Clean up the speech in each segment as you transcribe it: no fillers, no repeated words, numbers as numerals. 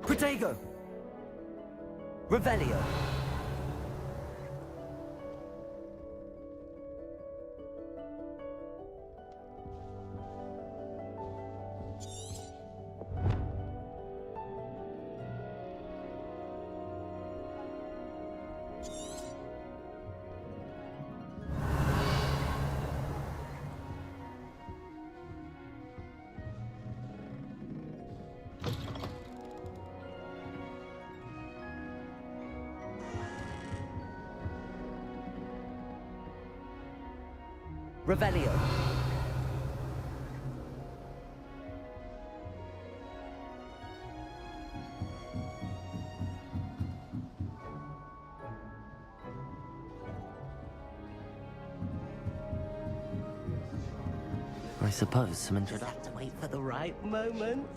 Protego! Revelio! Revelio. I suppose some Just introduction. have to wait for the right moment.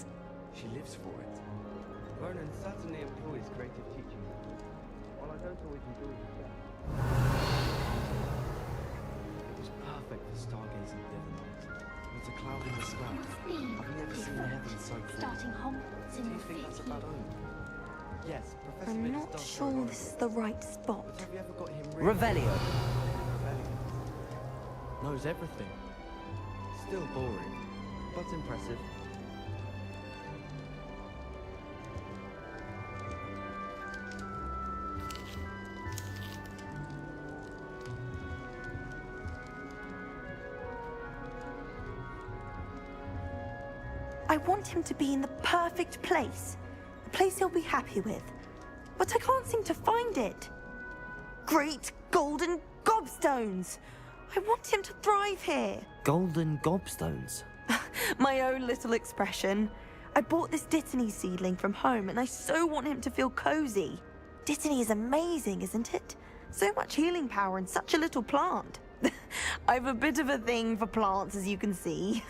She lives for it. Vernon certainly employs creative teaching methods, while I don't always enjoy the effect. It was perfect for stargazing the other night. With a cloud in the sky. I've never seen the heavens so full. Starting Hogwarts Do in you the think that's a city. bad omen? Yes, Professor I'm Mix not does sure throw this is over. the right spot. But have you ever got him really Revelio. Revelio. Knows everything. Still boring, but impressive. I want him to be in the perfect place. A place he'll be happy with. But I can't seem to find it. Great golden gobstones! I want him to thrive here. Golden gobstones. My own little expression. I bought this Dittany seedling from home and I so want him to feel cozy. Dittany is amazing, isn't it? So much healing power in such a little plant. I've a bit of a thing for plants, as you can see.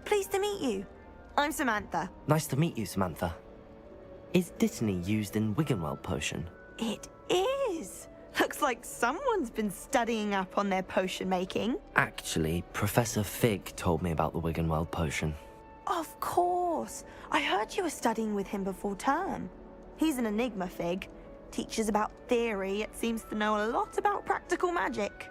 Pleased to meet you. I'm Samantha. Nice to meet you, Samantha. Is Dittany used in Wiggenweld potion? It is. Looks like someone's been studying up on their potion making. Actually, Professor Fig told me about the Wiggenweld potion. Of course. I heard you were studying with him before term. He's an enigma, Fig. Teaches about theory, yet seems to know a lot about practical magic.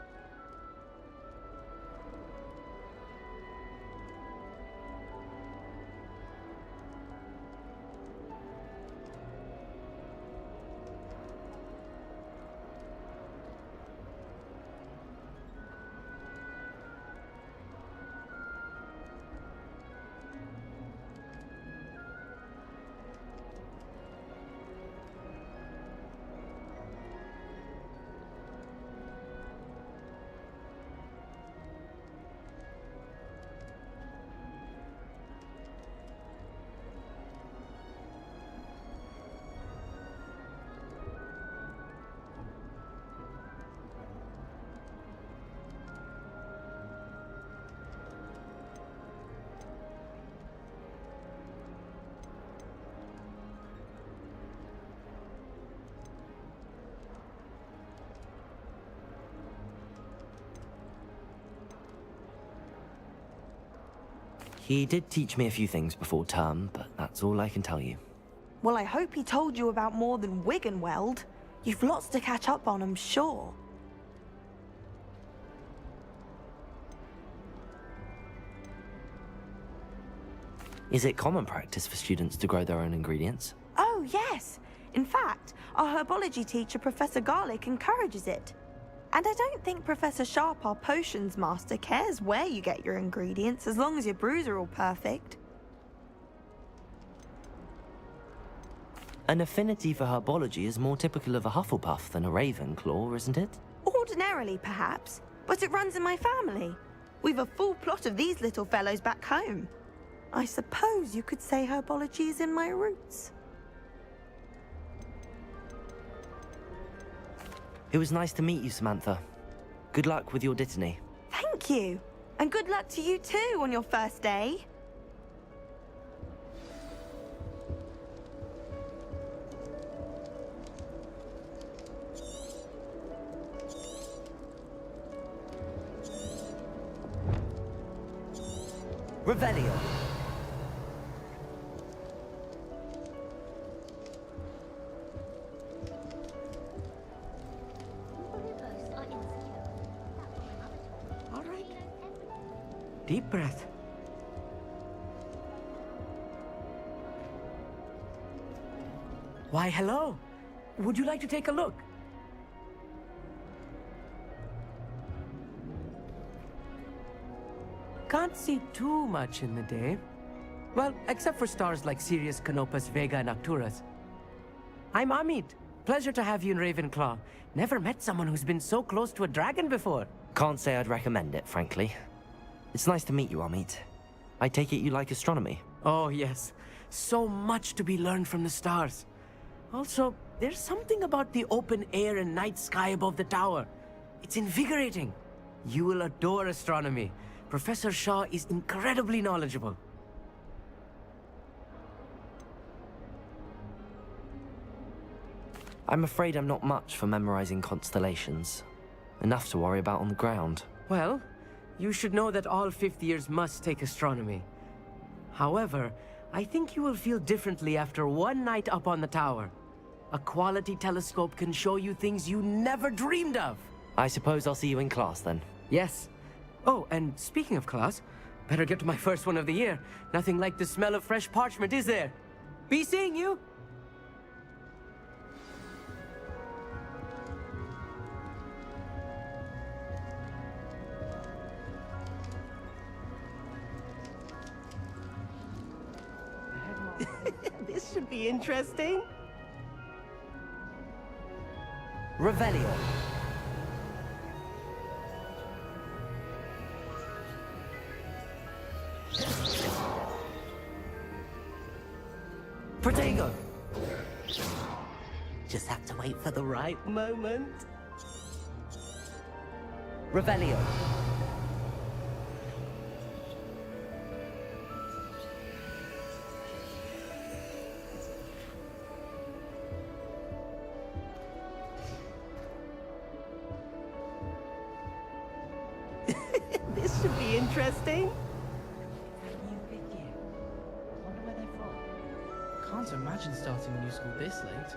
He did teach me a few things before term, but that's all I can tell you. Well, I hope he told you about more than Wiggenweld. You've lots to catch up on, I'm sure. Is it common practice for students to grow their own ingredients? Oh, yes. In fact, our herbology teacher, Professor Garlick, encourages it. And I don't think Professor Sharp, our potions master, cares where you get your ingredients, as long as your brews are all perfect. An affinity for herbology is more typical of a Hufflepuff than a Ravenclaw, isn't it? Ordinarily, perhaps, but it runs in my family. We've a full plot of these little fellows back home. I suppose you could say herbology is in my roots. It was nice to meet you, Samantha. Good luck with your Dittany. Thank you. And good luck to you too on your first day. Revelio. deep breath. Why, hello. Would you like to take a look? Can't see too much in the day. Well, except for stars like Sirius, Canopus, Vega, and Arcturus. I'm Amit. Pleasure to have you in Ravenclaw. Never met someone who's been so close to a dragon before. Can't say I'd recommend it, frankly. It's nice to meet you, Amit. I take it you like astronomy? Oh, yes. So much to be learned from the stars. Also, there's something about the open air and night sky above the tower. It's invigorating. You will adore astronomy. Professor Shaw is incredibly knowledgeable. I'm afraid I'm not much for memorizing constellations. Enough to worry about on the ground. Well, you should know that all fifth years must take astronomy. However, I think you will feel differently after one night up on the tower. A quality telescope can show you things you never dreamed of. I suppose I'll see you in class then. Yes. Oh, and speaking of class, better get to my first one of the year. Nothing like the smell of fresh parchment, is there? Be seeing you! This should be interesting. Revelio. Protego. Just have to wait for the right moment. Revelio. This should be interesting. New fifth year. Wonder where they're from. Can't imagine starting a new school this late.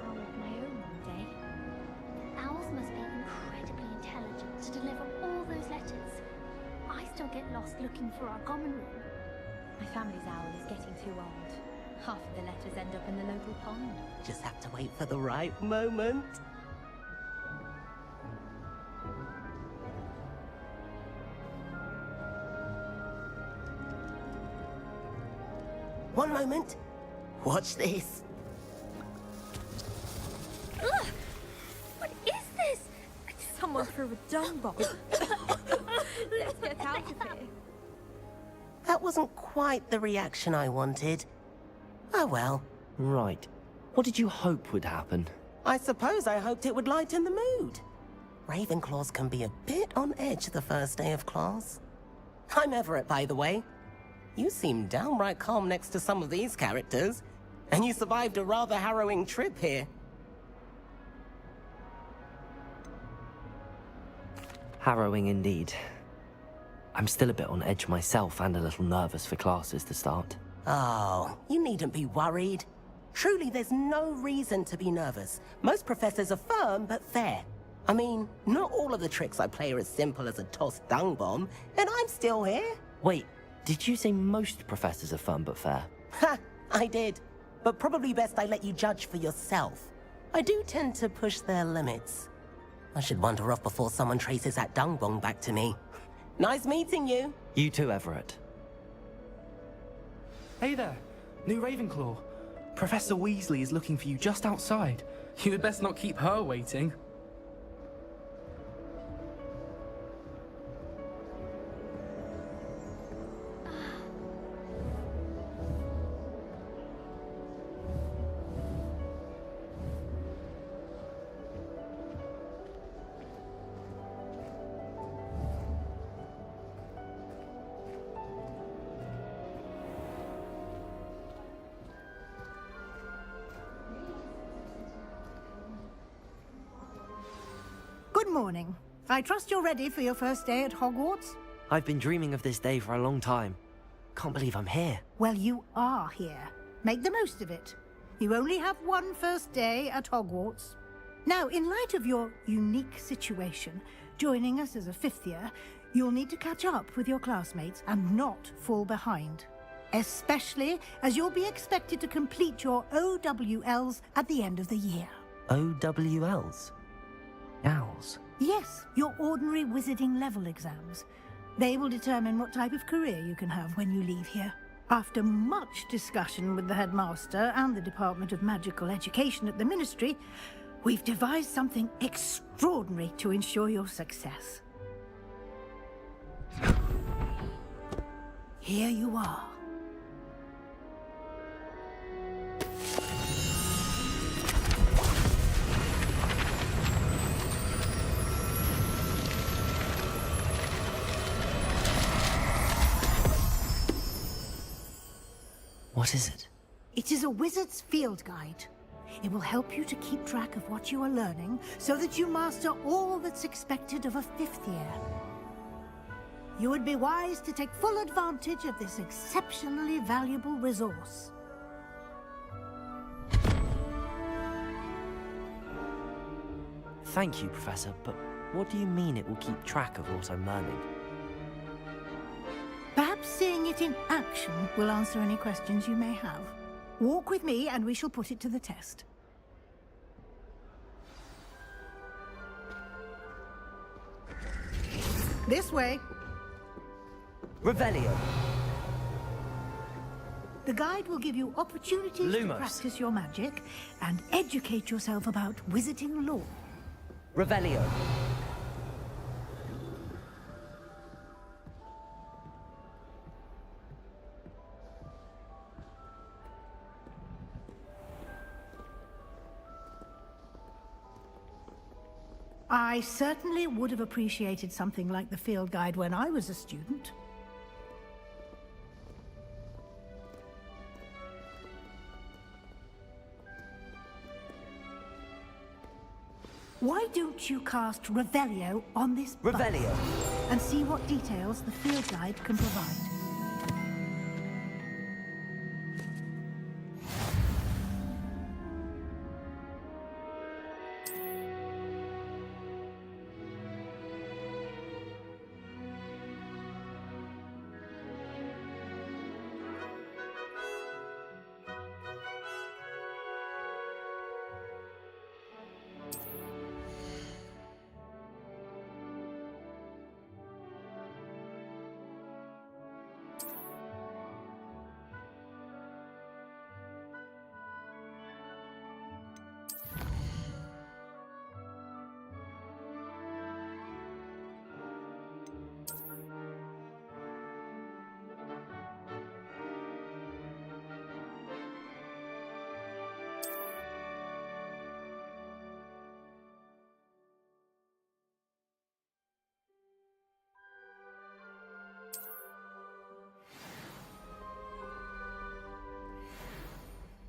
Owl of my own one day. Owls must be incredibly intelligent to deliver all those letters. I still get lost looking for our common room. My family's owl is getting too old. Half of the letters end up in the local pond. Just have to wait for the right moment. One moment. Watch this. Ugh! What is this? Someone threw a dung bomb. Let's get out of here. That wasn't quite the reaction I wanted. Oh well. Right. What did you hope would happen? I suppose I hoped it would lighten the mood. Ravenclaws can be a bit on edge the first day of class. I'm Everett, by the way. You seem downright calm next to some of these characters, and you survived a rather harrowing trip here. Harrowing indeed. I'm still a bit on edge myself and a little nervous for classes to start. Oh, you needn't be worried. Truly, there's no reason to be nervous. Most professors are firm but fair. I mean, not all of the tricks I play are as simple as a tossed dung bomb, and I'm still here. Wait, did you say most professors are firm but fair? Ha! I did. But probably best I let you judge for yourself. I do tend to push their limits. I should wander off before someone traces that dung bomb back to me. Nice meeting you. You too, Everett. Hey there, new Ravenclaw. Professor Weasley is looking for you just outside. You had best not keep her waiting. morning. I trust you're ready for your first day at Hogwarts? I've been dreaming of this day for a long time. Can't believe I'm here. Well, you are here. Make the most of it. You only have one first day at Hogwarts. Now, in light of your unique situation, joining us as a fifth year, you'll need to catch up with your classmates and not fall behind. Especially as you'll be expected to complete your OWLs at the end of the year. OWLs? Owls? Yes, your ordinary wizarding level exams. They will determine what type of career you can have when you leave here. After much discussion with the headmaster and the Department of Magical Education at the Ministry, we've devised something extraordinary to ensure your success. Here you are. What is it? It is a wizard's field guide. It will help you to keep track of what you are learning so that you master all that's expected of a fifth year. You would be wise to take full advantage of this exceptionally valuable resource. Thank you, Professor, but what do you mean it will keep track of what I'm learning? Perhaps seeing it in action will answer any questions you may have. Walk with me and we shall put it to the test. This way. Revelio. The guide will give you opportunities to Lumos. practice your magic and educate yourself about wizarding lore. Revelio. I certainly would have appreciated something like the field guide when I was a student. Why don't you cast Revelio on this button Revelio. and see what details the field guide can provide?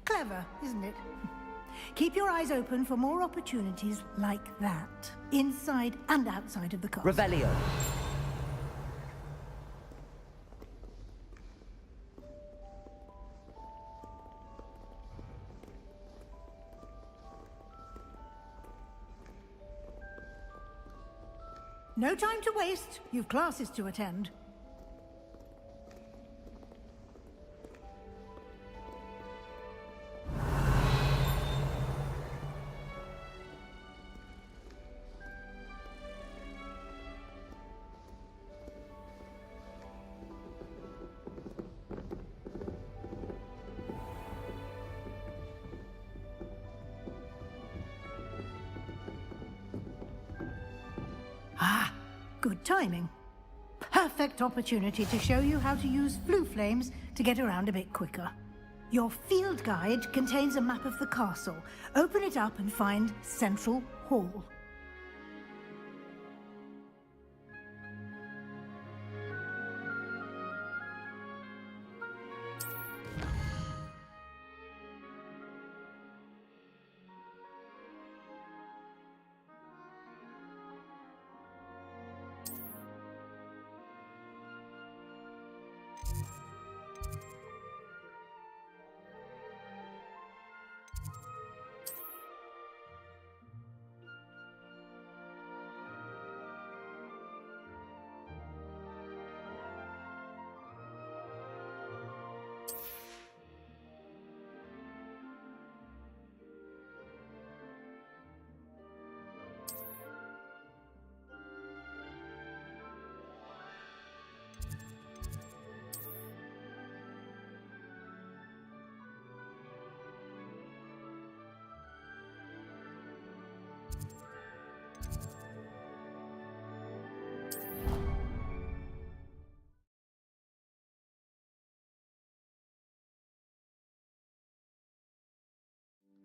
Clever, isn't it? Keep your eyes open for more opportunities like that, inside and outside of the castle. Revelio. No time to waste. You've classes to attend. Ah, good timing. Perfect opportunity to show you how to use flue flames to get around a bit quicker. Your field guide contains a map of the castle. Open it up and find Central Hall.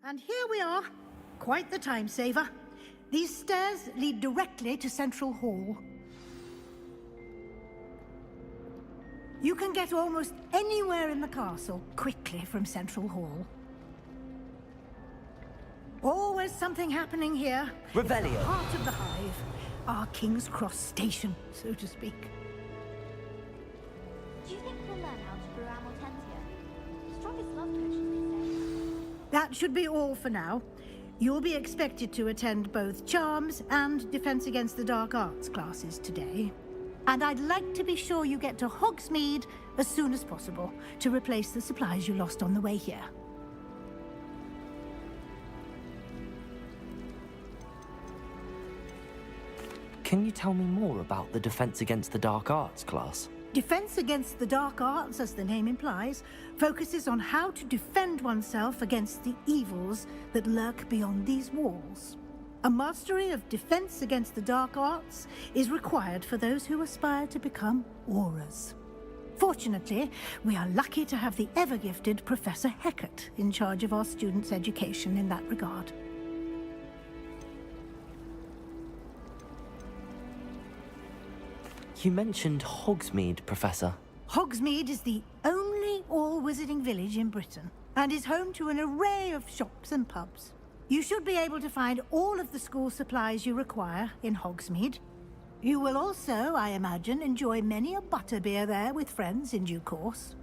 And here we are. Quite the time saver. These stairs lead directly to Central Hall. You can get almost anywhere in the castle quickly from Central Hall. Always something happening here. Revelio. Heart of the Hive. Our King's Cross station, so to speak. Do you think we'll learn how to brew Amortentia? Strongest love potion, they say. That should be all for now. You'll be expected to attend both Charms and Defense Against the Dark Arts classes today. And I'd like to be sure you get to Hogsmeade as soon as possible to replace the supplies you lost on the way here. Can you tell me more about the Defense Against the Dark Arts class? Defense Against the Dark Arts, as the name implies, focuses on how to defend oneself against the evils that lurk beyond these walls. A mastery of Defense Against the Dark Arts is required for those who aspire to become Auras. Fortunately, we are lucky to have the ever-gifted Professor Hecat in charge of our students' education in that regard. You mentioned Hogsmeade, Professor. Hogsmeade is the only all-wizarding village in Britain and is home to an array of shops and pubs. You should be able to find all of the school supplies you require in Hogsmeade. You will also, I imagine, enjoy many a butterbeer there with friends in due course.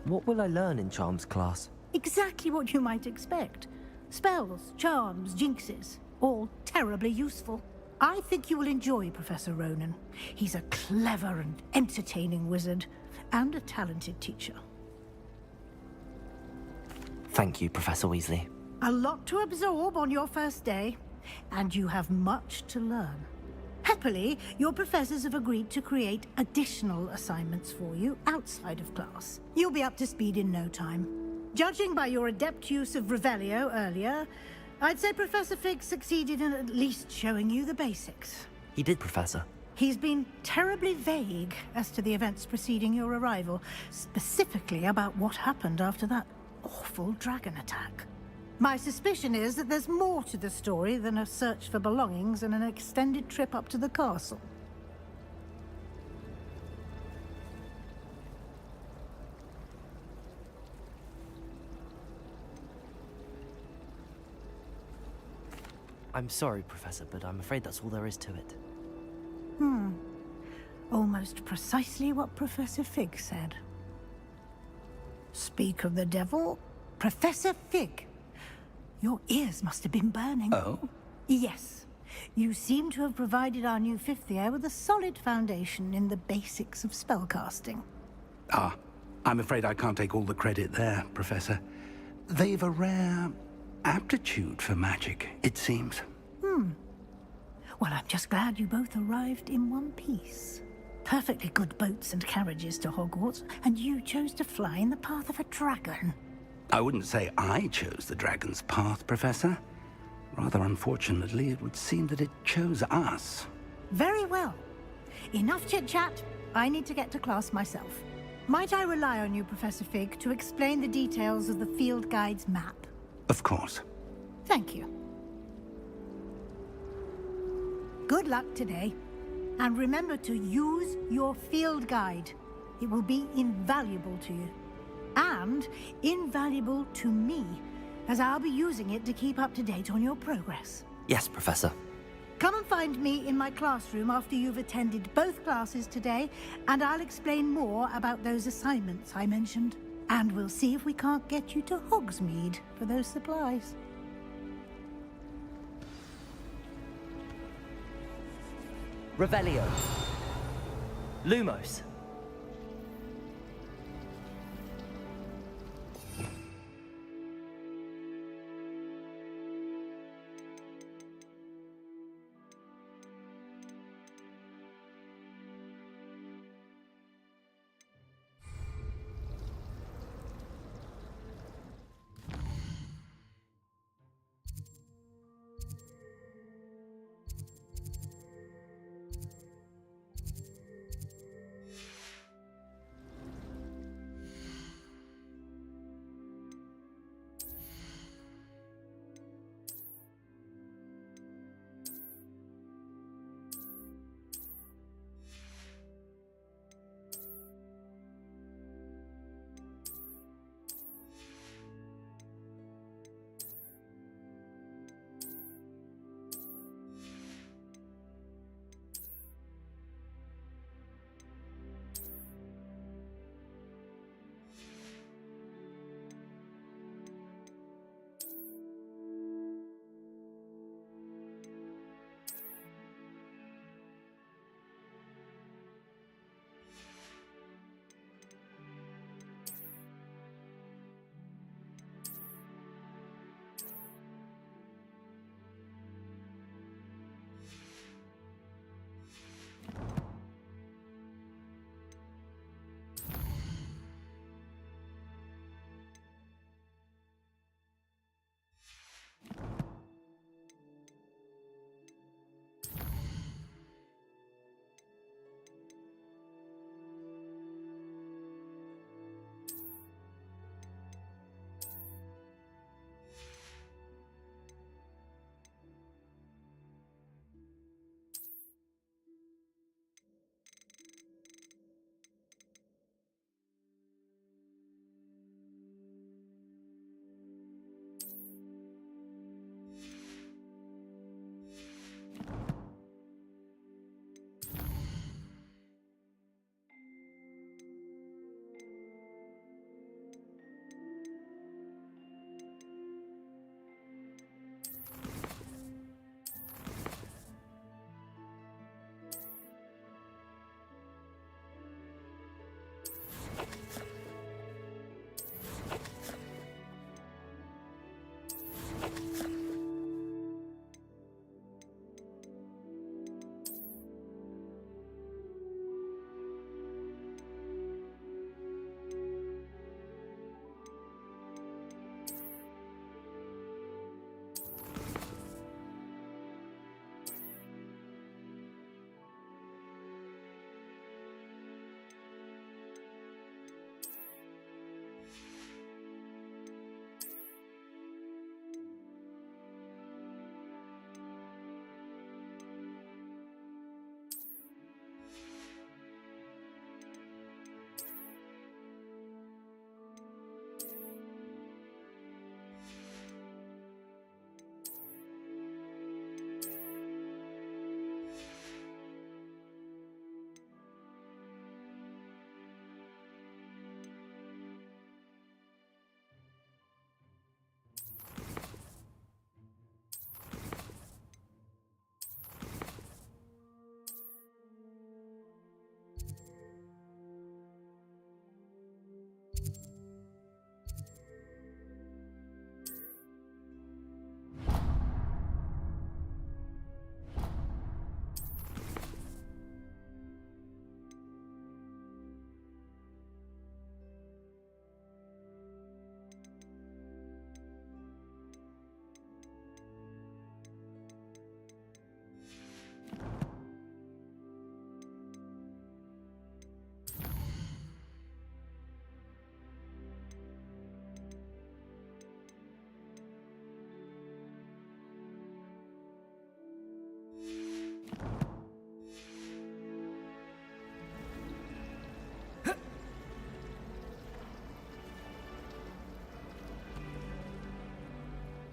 What will I learn in Charms class? Exactly what you might expect. Spells, charms, jinxes, all terribly useful. I think you will enjoy Professor Ronan. He's a clever and entertaining wizard, and a talented teacher. Thank you, Professor Weasley. A lot to absorb on your first day, and you have much to learn. Happily, your professors have agreed to create additional assignments for you outside of class. You'll be up to speed in no time. Judging by your adept use of Revelio earlier, I'd say Professor Fig succeeded in at least showing you the basics. He did, Professor. He's been terribly vague as to the events preceding your arrival, specifically about what happened after that awful dragon attack. My suspicion is that there's more to the story than a search for belongings and an extended trip up to the castle. I'm sorry, Professor, but I'm afraid that's all there is to it. Almost precisely what Professor Fig said. Speak of the devil, Professor Fig. Your ears must have been burning. Oh? Yes. You seem to have provided our new fifth year with a solid foundation in the basics of spellcasting. Ah, I'm afraid I can't take all the credit there, Professor. They've a rare aptitude for magic, it seems. Well, I'm just glad you both arrived in one piece. Perfectly good boats and carriages to Hogwarts, and you chose to fly in the path of a dragon. I wouldn't say I chose the dragon's path, Professor. Rather unfortunately, it would seem that it chose us. Very well. Enough chit-chat. I need to get to class myself. Might I rely on you, Professor Fig, to explain the details of the field guide's map? Of course. Thank you. Good luck today. And remember to use your field guide. It will be invaluable to you. And invaluable to me, as I'll be using it to keep up to date on your progress. Yes, Professor. Come and find me in my classroom after you've attended both classes today, and I'll explain more about those assignments I mentioned. And we'll see if we can't get you to Hogsmeade for those supplies. Revelio. Lumos.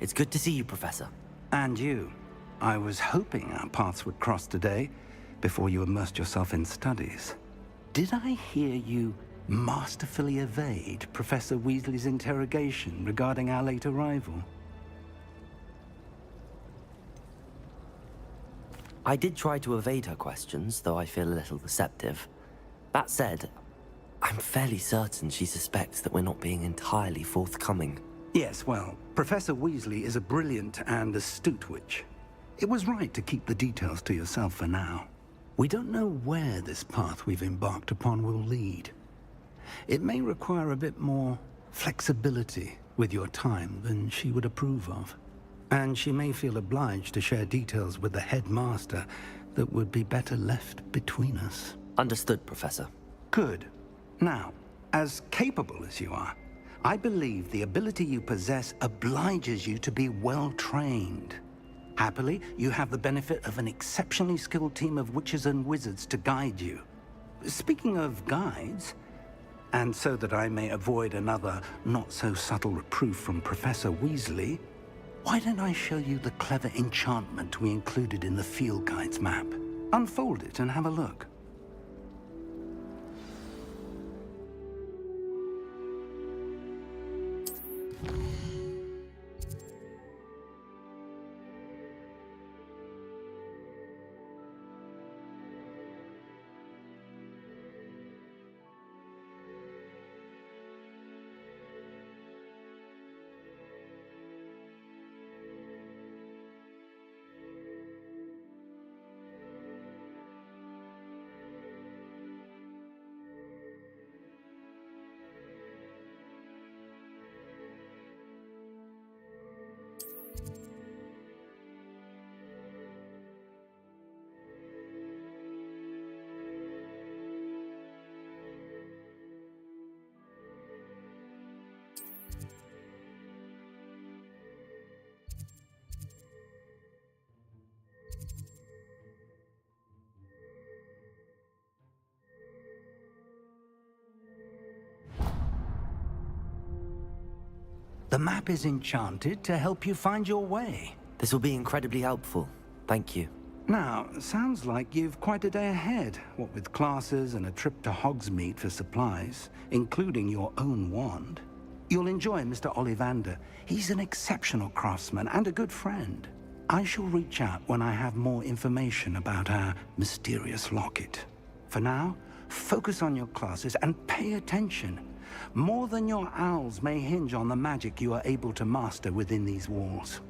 It's good to see you, Professor. And you. I was hoping our paths would cross today, before you immersed yourself in studies. Did I hear you masterfully evade Professor Weasley's interrogation regarding our late arrival? I did try to evade her questions, though I feel a little receptive. That said, I'm fairly certain she suspects that we're not being entirely forthcoming. Yes, well, Professor Weasley is a brilliant and astute witch. It was right to keep the details to yourself for now. We don't know where this path we've embarked upon will lead. It may require a bit more flexibility with your time than she would approve of. And she may feel obliged to share details with the headmaster that would be better left between us. Understood, Professor. Good. Now, as capable as you are, I believe the ability you possess obliges you to be well-trained. Happily, you have the benefit of an exceptionally skilled team of witches and wizards to guide you. Speaking of guides, and so that I may avoid another not-so-subtle reproof from Professor Weasley, why don't I show you the clever enchantment we included in the field guide's map? Unfold it and have a look. The map is enchanted to help you find your way. This will be incredibly helpful. Thank you. Now, sounds like you've quite a day ahead, what with classes and a trip to Hogsmeade for supplies, including your own wand. You'll enjoy Mr. Ollivander. He's an exceptional craftsman and a good friend. I shall reach out when I have more information about our mysterious locket. For now, focus on your classes and pay attention. More than your owls may hinge on the magic you are able to master within these walls.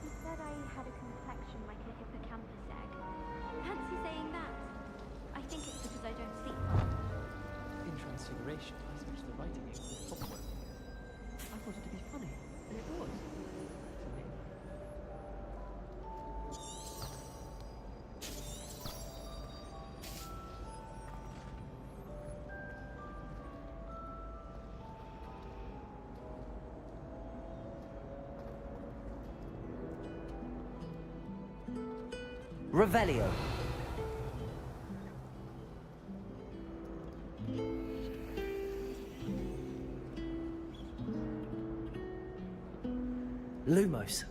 He said I had a complexion like a hippocampus egg. Fancy saying that? I think it's because I don't sleep well. In Transfiguration, I switched the writing ink with clockwork. I thought it'd be funny, and it was. To me. Revelio. Lumos.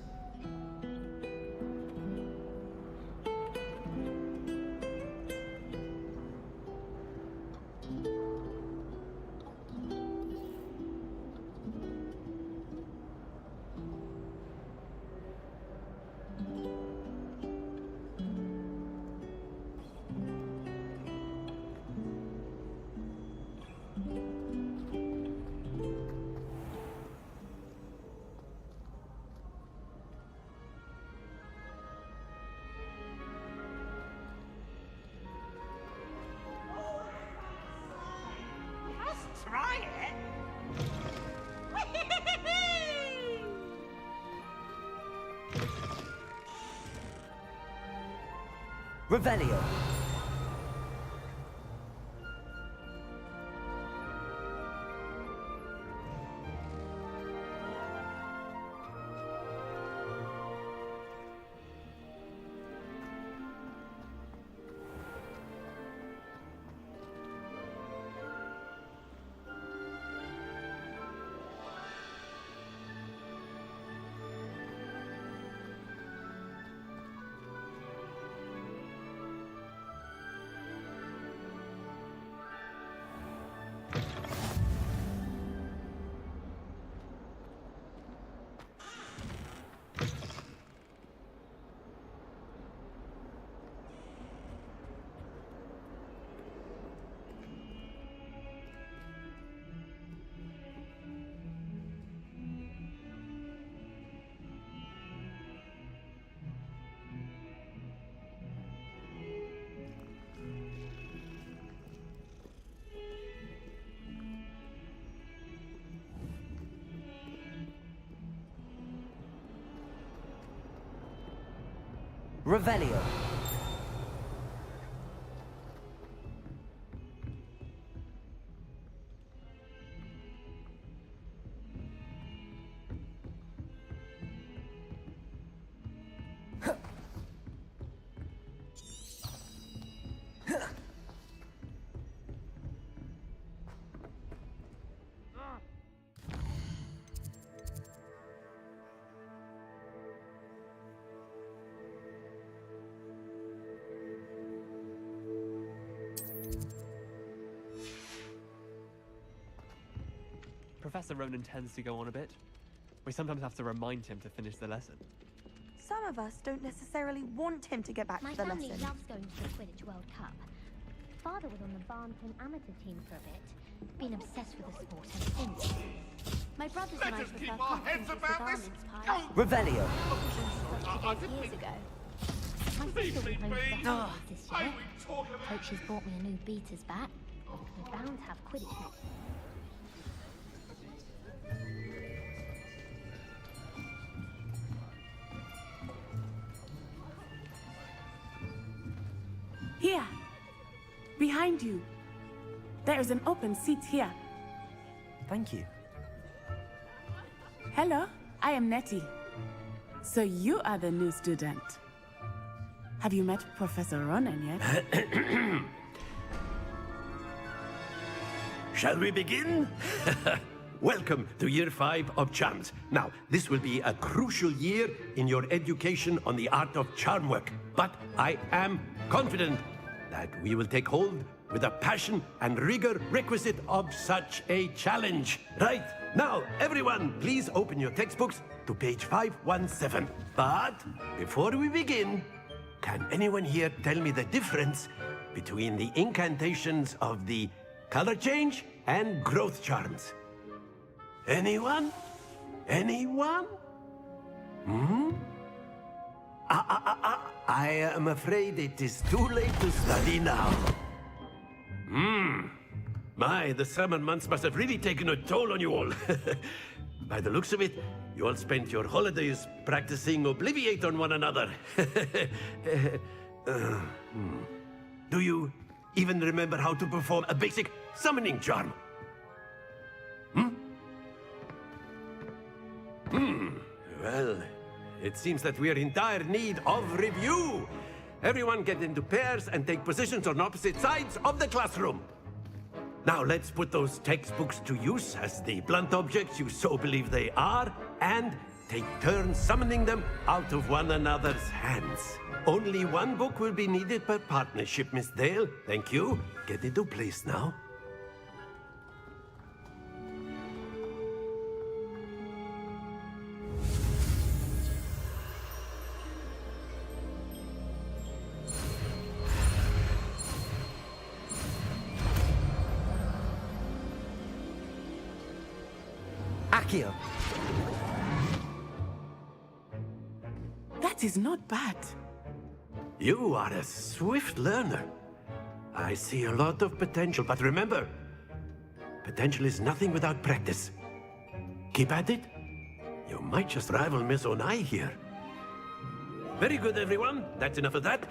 Try it. Revelio. Revelio. Professor Ronan tends to go on a bit. We sometimes have to remind him to finish the lesson. Some of us don't necessarily want him to get back My to the family lesson. loves going to the Quidditch World Cup. Father was on the Barnton amateur team for a bit. Been obsessed with the sport ever since. My brothers and I prefer costumes with garments pies. Revelio. Years ago. My sister will play basketball this year. Hope she's bought me a new beaters bat. We're bound to have Quidditch next. Here, behind you. There is an open seat here. Thank you. Hello, I am Nettie. So you are the new student. Have you met Professor Ronan yet? Shall we begin? Welcome to Year 5 of Charms. Now, this will be a crucial year in your education on the art of charm work. But I am confident that we will take hold with the passion and rigor requisite of such a challenge. Right, now, everyone, please open your textbooks to page 517. But before we begin, can anyone here tell me the difference between the incantations of the color change and growth charms? Anyone? Anyone? I am afraid it is too late to study now. My, the summer months must have really taken a toll on you all. By the looks of it, you all spent your holidays practicing Obliviate on one another. Do you even remember how to perform a basic summoning charm? Well, it seems that we are in dire need of review. Everyone get into pairs and take positions on opposite sides of the classroom. Now let's put those textbooks to use as the blunt objects you so believe they are, and take turns summoning them out of one another's hands. Only one book will be needed per partnership, Miss Dale. Thank you. Get into place now. Accio. That is not bad. You are a swift learner. I see a lot of potential, but remember, potential is nothing without practice. Keep at it. You might just rival Miss Onai here. Very good, everyone. That's enough of that.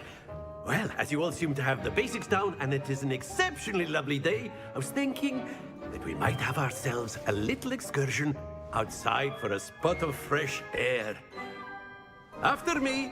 Well, as you all seem to have the basics down, and it is an exceptionally lovely day, I was thinking that we might have ourselves a little excursion outside for a spot of fresh air. After me.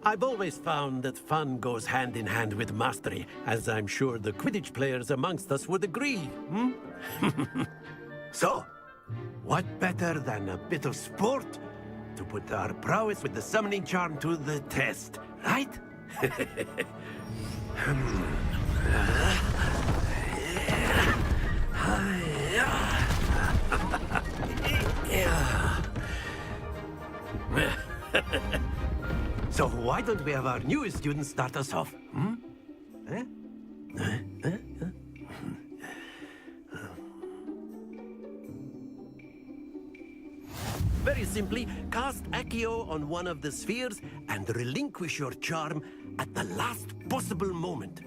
I've always found that fun goes hand in hand with mastery, as I'm sure the Quidditch players amongst us would agree. So, what better than a bit of sport to put our prowess with the summoning charm to the test, right? So why don't we have our newest student start us off? Very simply, cast Accio on one of the spheres and relinquish your charm at the last possible moment.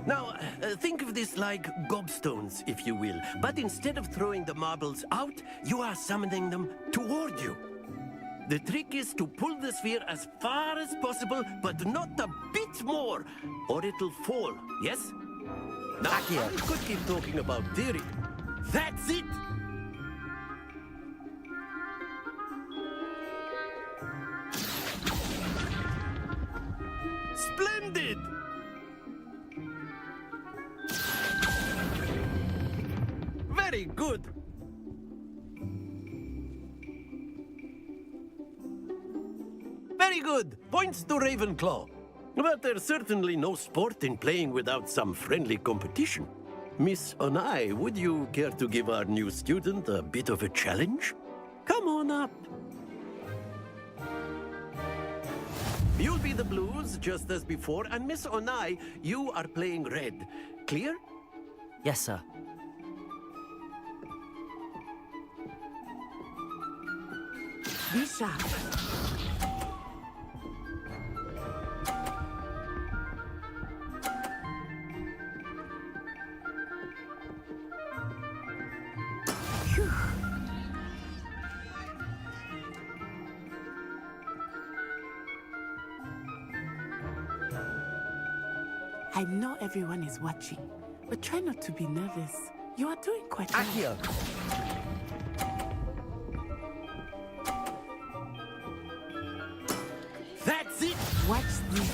Now, think of this like gobstones, if you will. But instead of throwing the marbles out, you are summoning them toward you. The trick is to pull the sphere as far as possible, but not a bit more, or it'll fall, yes? Now, I could keep talking about theory. That's it! Splendid! Very good. Very good. Points to Ravenclaw. But there's certainly no sport in playing without some friendly competition. Miss Onai, would you care to give our new student a bit of a challenge? Come on up. You'll be the blues, just as before, and Miss Onai, you are playing red. Clear? Yes, sir. Be sharp. Phew. I know everyone is watching, but try not to be nervous. You are doing quite well. Accio. That's it! Watch this.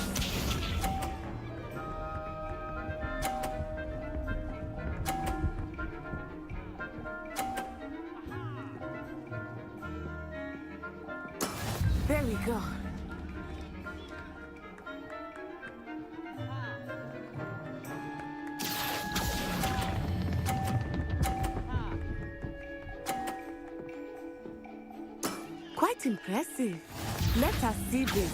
There we go. Quite impressive. Let us see this.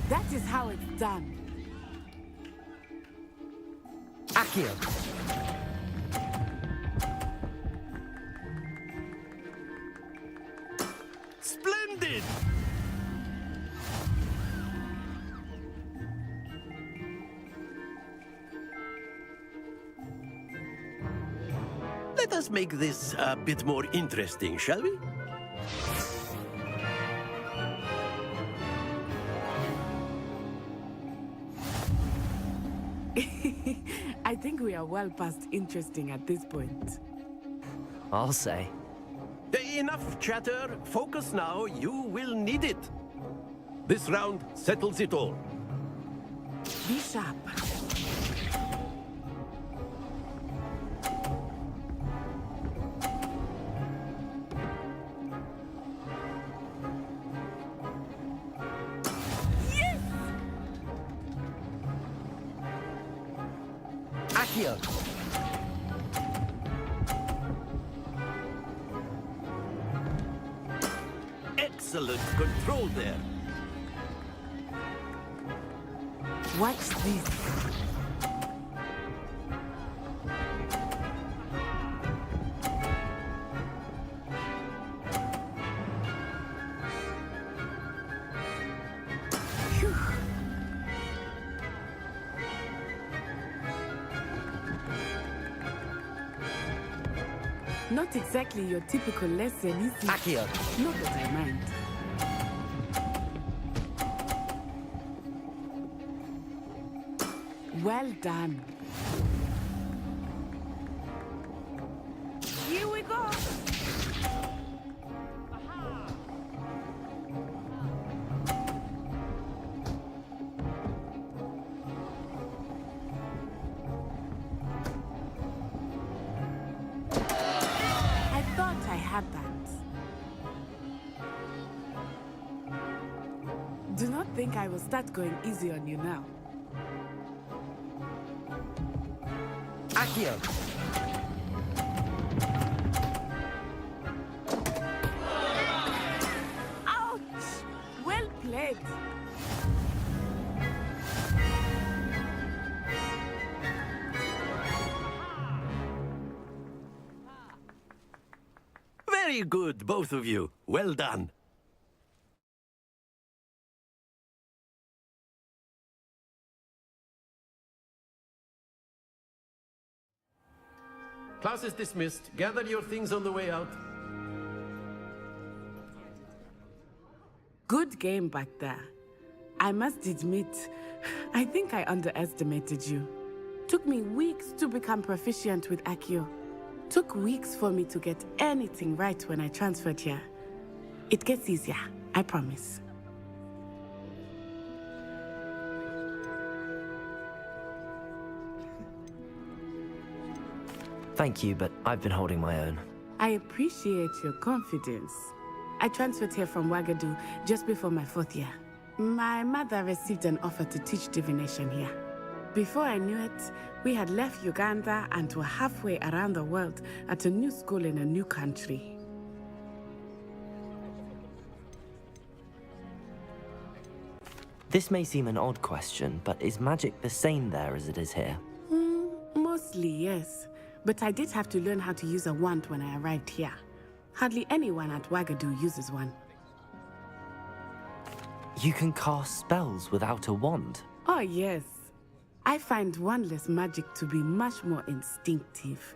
That is how it's done. Accio. Splendid! Let us make this a bit more interesting, shall we? I think we are well past interesting at this point. I'll say. Enough chatter. Focus now. You will need it. This round settles it all. Be sharp. Accio. Excellent control there. Watch this. Phew. Not exactly your typical lesson, is it? Accio. Not that I mind. Well done. Here we go. I thought I had that. Do not think I will start going easy on you now. Accio. Ouch! Well played. Very good, both of you. Well done. Class is dismissed. Gather your things on the way out. Good game back there. I must admit, I think I underestimated you. Took me weeks to become proficient with Accio. Took weeks for me to get anything right when I transferred here. It gets easier, I promise. Thank you, but I've been holding my own. I appreciate your confidence. I transferred here from Wagadu just before my 4th year. My mother received an offer to teach divination here. Before I knew it, we had left Uganda and were halfway around the world at a new school in a new country. This may seem an odd question, but is magic the same there as it is here? Mostly, yes. But I did have to learn how to use a wand when I arrived here. Hardly anyone at Wagadu uses one. You can cast spells without a wand? Oh, yes. I find wandless magic to be much more instinctive.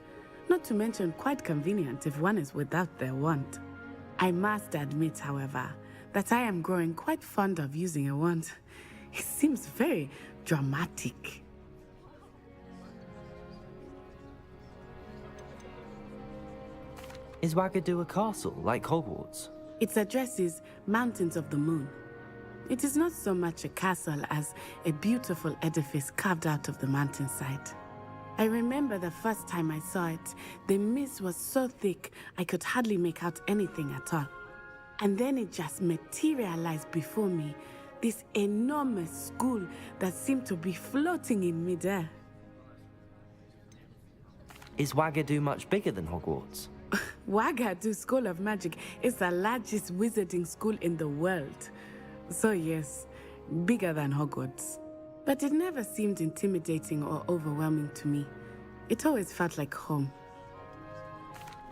Not to mention quite convenient if one is without their wand. I must admit, however, that I am growing quite fond of using a wand. It seems very dramatic. Is Wagadu a castle, like Hogwarts? Its address is Mountains of the Moon. It is not so much a castle as a beautiful edifice carved out of the mountainside. I remember the first time I saw it, the mist was so thick I could hardly make out anything at all. And then it just materialized before me, this enormous school that seemed to be floating in midair. Is Wagadu much bigger than Hogwarts? Wagadu School of Magic is the largest wizarding school in the world. So yes, bigger than Hogwarts. But it never seemed intimidating or overwhelming to me. It always felt like home.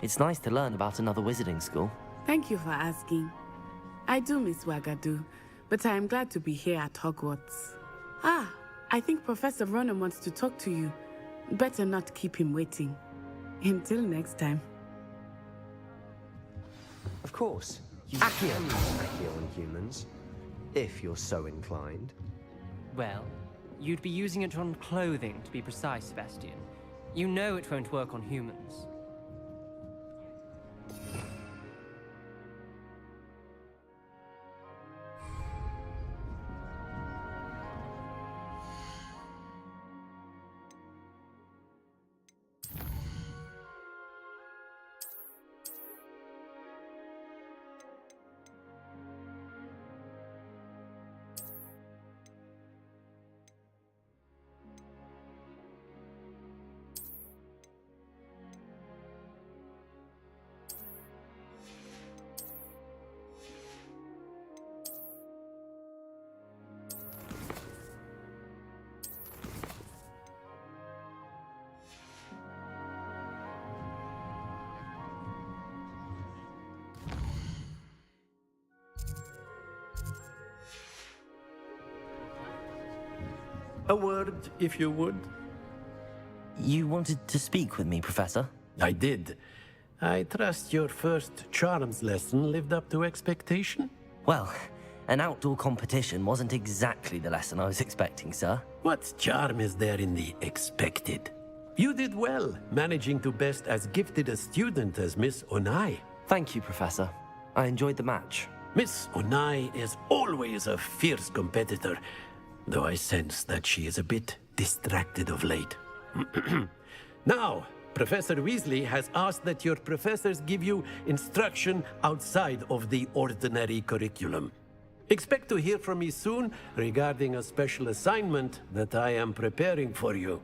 It's nice to learn about another wizarding school. Thank you for asking. I do miss Wagadu, but I am glad to be here at Hogwarts. Ah, I think Professor Ronan wants to talk to you. Better not keep him waiting. Until next time. Of course. You can use Accio on humans, if you're so inclined. Well, you'd be using it on clothing, to be precise, Sebastian. You know it won't work on humans. A word, if you would. You wanted to speak with me, Professor? I did. I trust your first charms lesson lived up to expectation? Well, an outdoor competition wasn't exactly the lesson I was expecting, sir. What charm is there in the expected? You did well, managing to best as gifted a student as Miss Onai. Thank you, Professor. I enjoyed the match. Miss Onai is always a fierce competitor, though I sense that she is a bit distracted of late. Now, Professor Weasley has asked that your professors give you instruction outside of the ordinary curriculum. Expect to hear from me soon regarding a special assignment that I am preparing for you.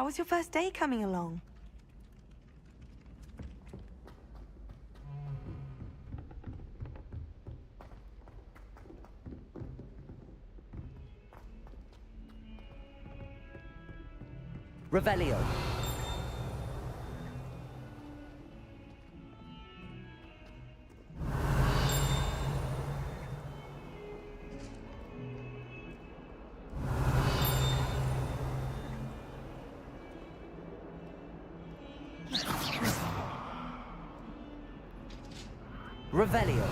How was your first day coming along? Revelio. Revelio.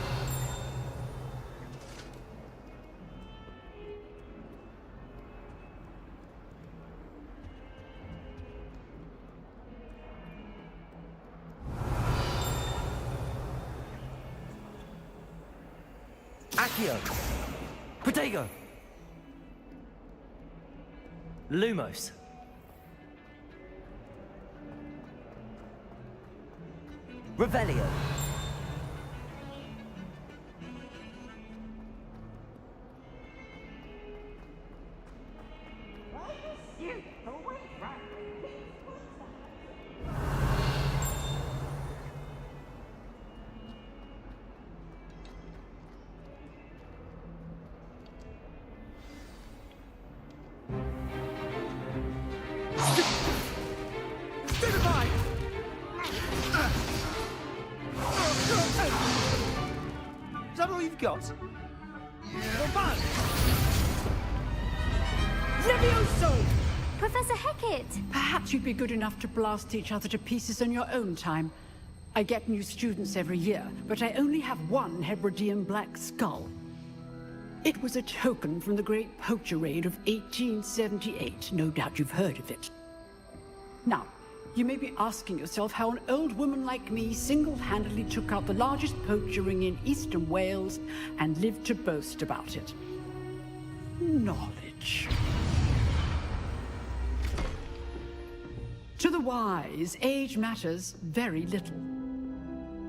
Accio. Protego. Lumos. Revelio. Is that all you've got? Levioso! Professor Hecat! Perhaps you'd be good enough to blast each other to pieces on your own time. I get new students every year, but I only have one Hebridean black skull. It was a token from the Great Poacher Raid of 1878. No doubt you've heard of it. Now, you may be asking yourself how an old woman like me single-handedly took out the largest poacher ring in eastern Wales and lived to boast about it. Knowledge. To the wise, age matters very little.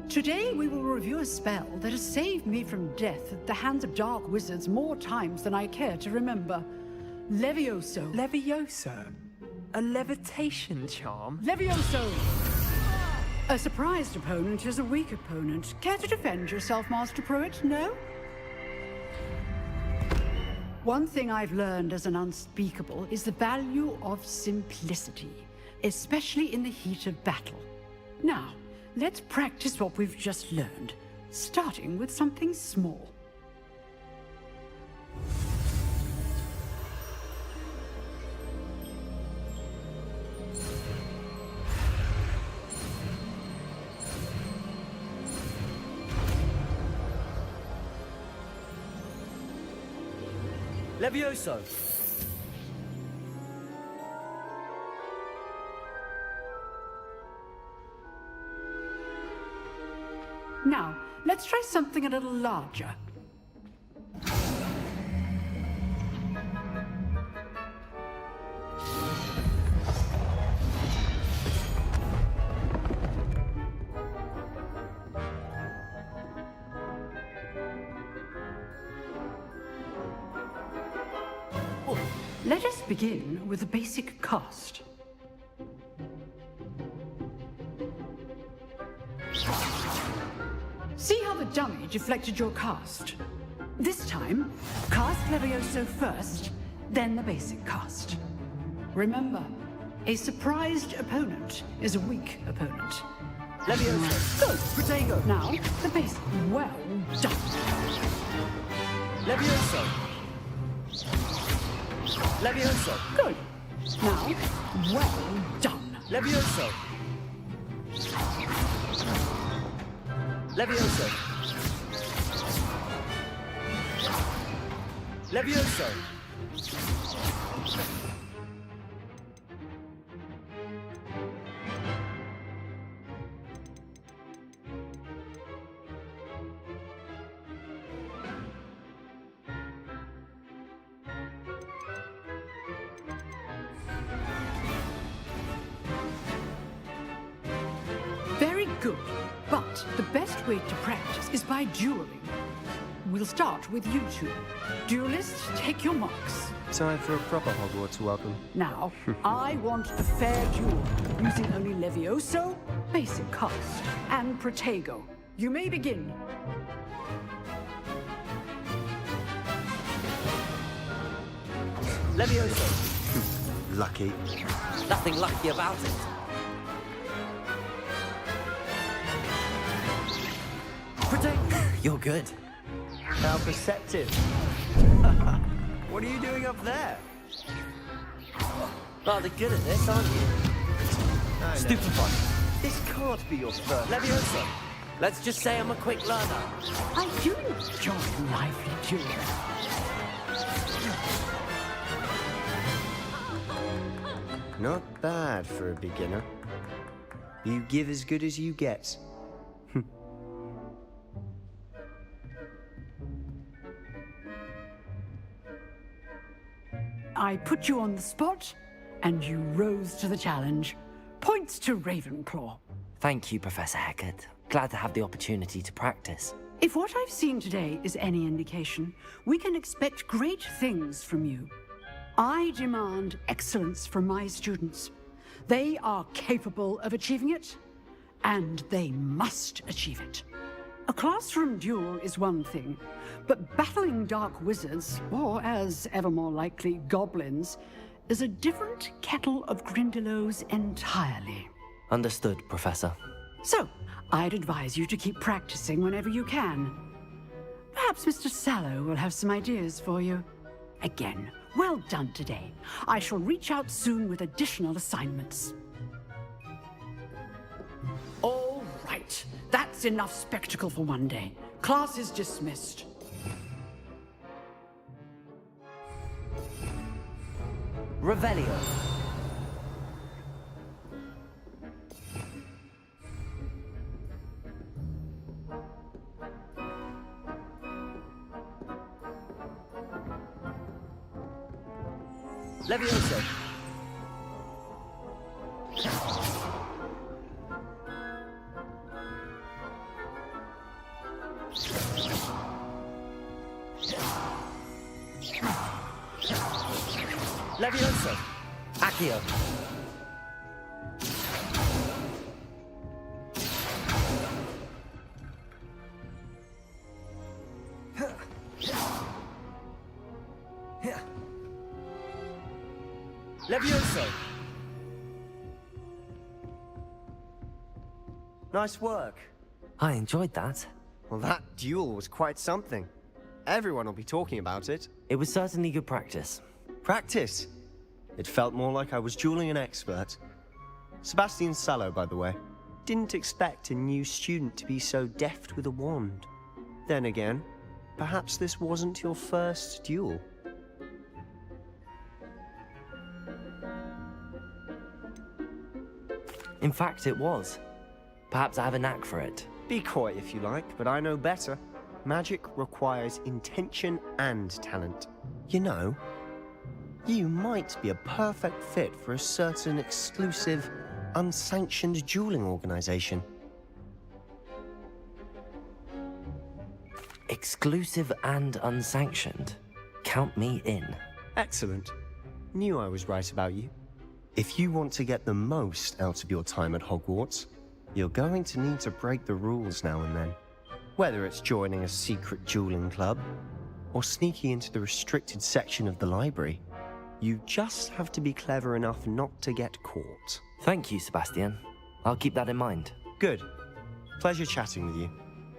Today we will review a spell that has saved me from death at the hands of dark wizards more times than I care to remember. Levioso. Levioso? A levitation charm? Levioso! A surprised opponent is a weak opponent. Care to defend yourself, Master Pruitt? No? One thing I've learned as an unspeakable is the value of simplicity, especially in the heat of battle. Now, let's practice what we've just learned, starting with something small. Levioso. Now, let's try something a little larger. Let us begin with a basic cast. See how the dummy deflected your cast? This time, cast Levioso first, then the basic cast. Remember, a surprised opponent is a weak opponent. Levioso. Go, Protego. Now, the basic. Well done. Levioso. Levioso. Good. Now, well done. Levioso. Levioso. Levioso. Very good. But the best way to practice is by dueling. We'll start with you two. Duelists, take your marks. Time for a proper Hogwarts welcome. Now, I want a fair duel, using only Levioso, basic cast, and Protego. You may begin. Levioso. Lucky. Nothing lucky about it. Protego. You're good. How perceptive. What are you doing up there? Rather good at this, aren't you? Stupefied. This can't be your first. Levioso. Let's just say I'm a quick learner. I do enjoy lively duels. Not bad for a beginner. You give as good as you get. I put you on the spot, and you rose to the challenge. Points to Ravenclaw. Thank you, Professor Hecat. Glad to have the opportunity to practice. If what I've seen today is any indication, we can expect great things from you. I demand excellence from my students. They are capable of achieving it, and they must achieve it. A classroom duel is one thing, but battling dark wizards, or as ever more likely, goblins, is a different kettle of Grindylows entirely. Understood, Professor. So, I'd advise you to keep practicing whenever you can. Perhaps Mr. Sallow will have some ideas for you. Again, well done today. I shall reach out soon with additional assignments. All right. That's enough spectacle for one day. Class is dismissed. Revelio. Levioso. Levioso. Accio. Levioso. Nice work. I enjoyed that. Well, that duel was quite something. Everyone will be talking about it. It was certainly good practice. Practice? It felt more like I was dueling an expert. Sebastian Sallow, by the way. Didn't expect a new student to be so deft with a wand. Then again, perhaps this wasn't your first duel. In fact, it was. Perhaps I have a knack for it. Be coy if you like, but I know better. Magic requires intention and talent. You know, you might be a perfect fit for a certain exclusive, unsanctioned dueling organization. Exclusive and unsanctioned. Count me in. Excellent. Knew I was right about you. If you want to get the most out of your time at Hogwarts, you're going to need to break the rules now and then. Whether it's joining a secret dueling club, or sneaking into the restricted section of the library, you just have to be clever enough not to get caught. Thank you, Sebastian. I'll keep that in mind. Good. Pleasure chatting with you.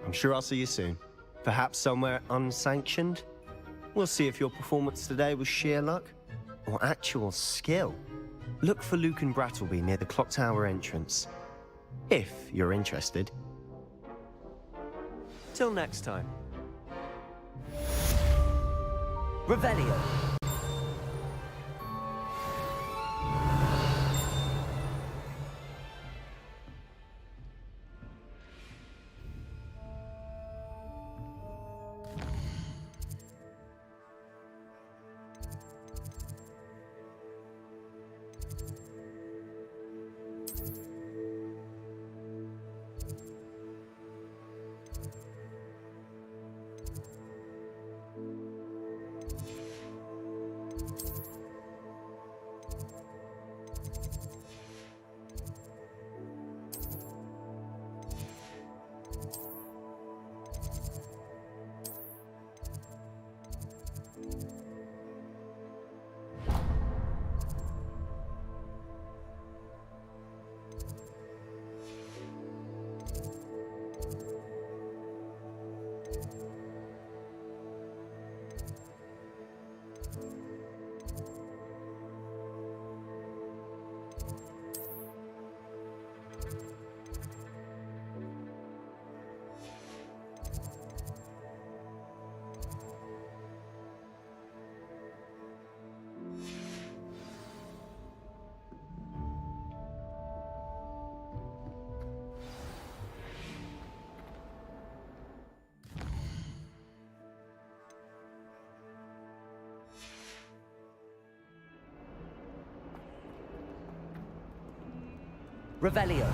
I'm sure I'll see you soon. Perhaps somewhere unsanctioned? We'll see if your performance today was sheer luck, or actual skill. Look for Luke and Brattleby near the clock tower entrance. If you're interested. Till next time. Revelio. Revelio.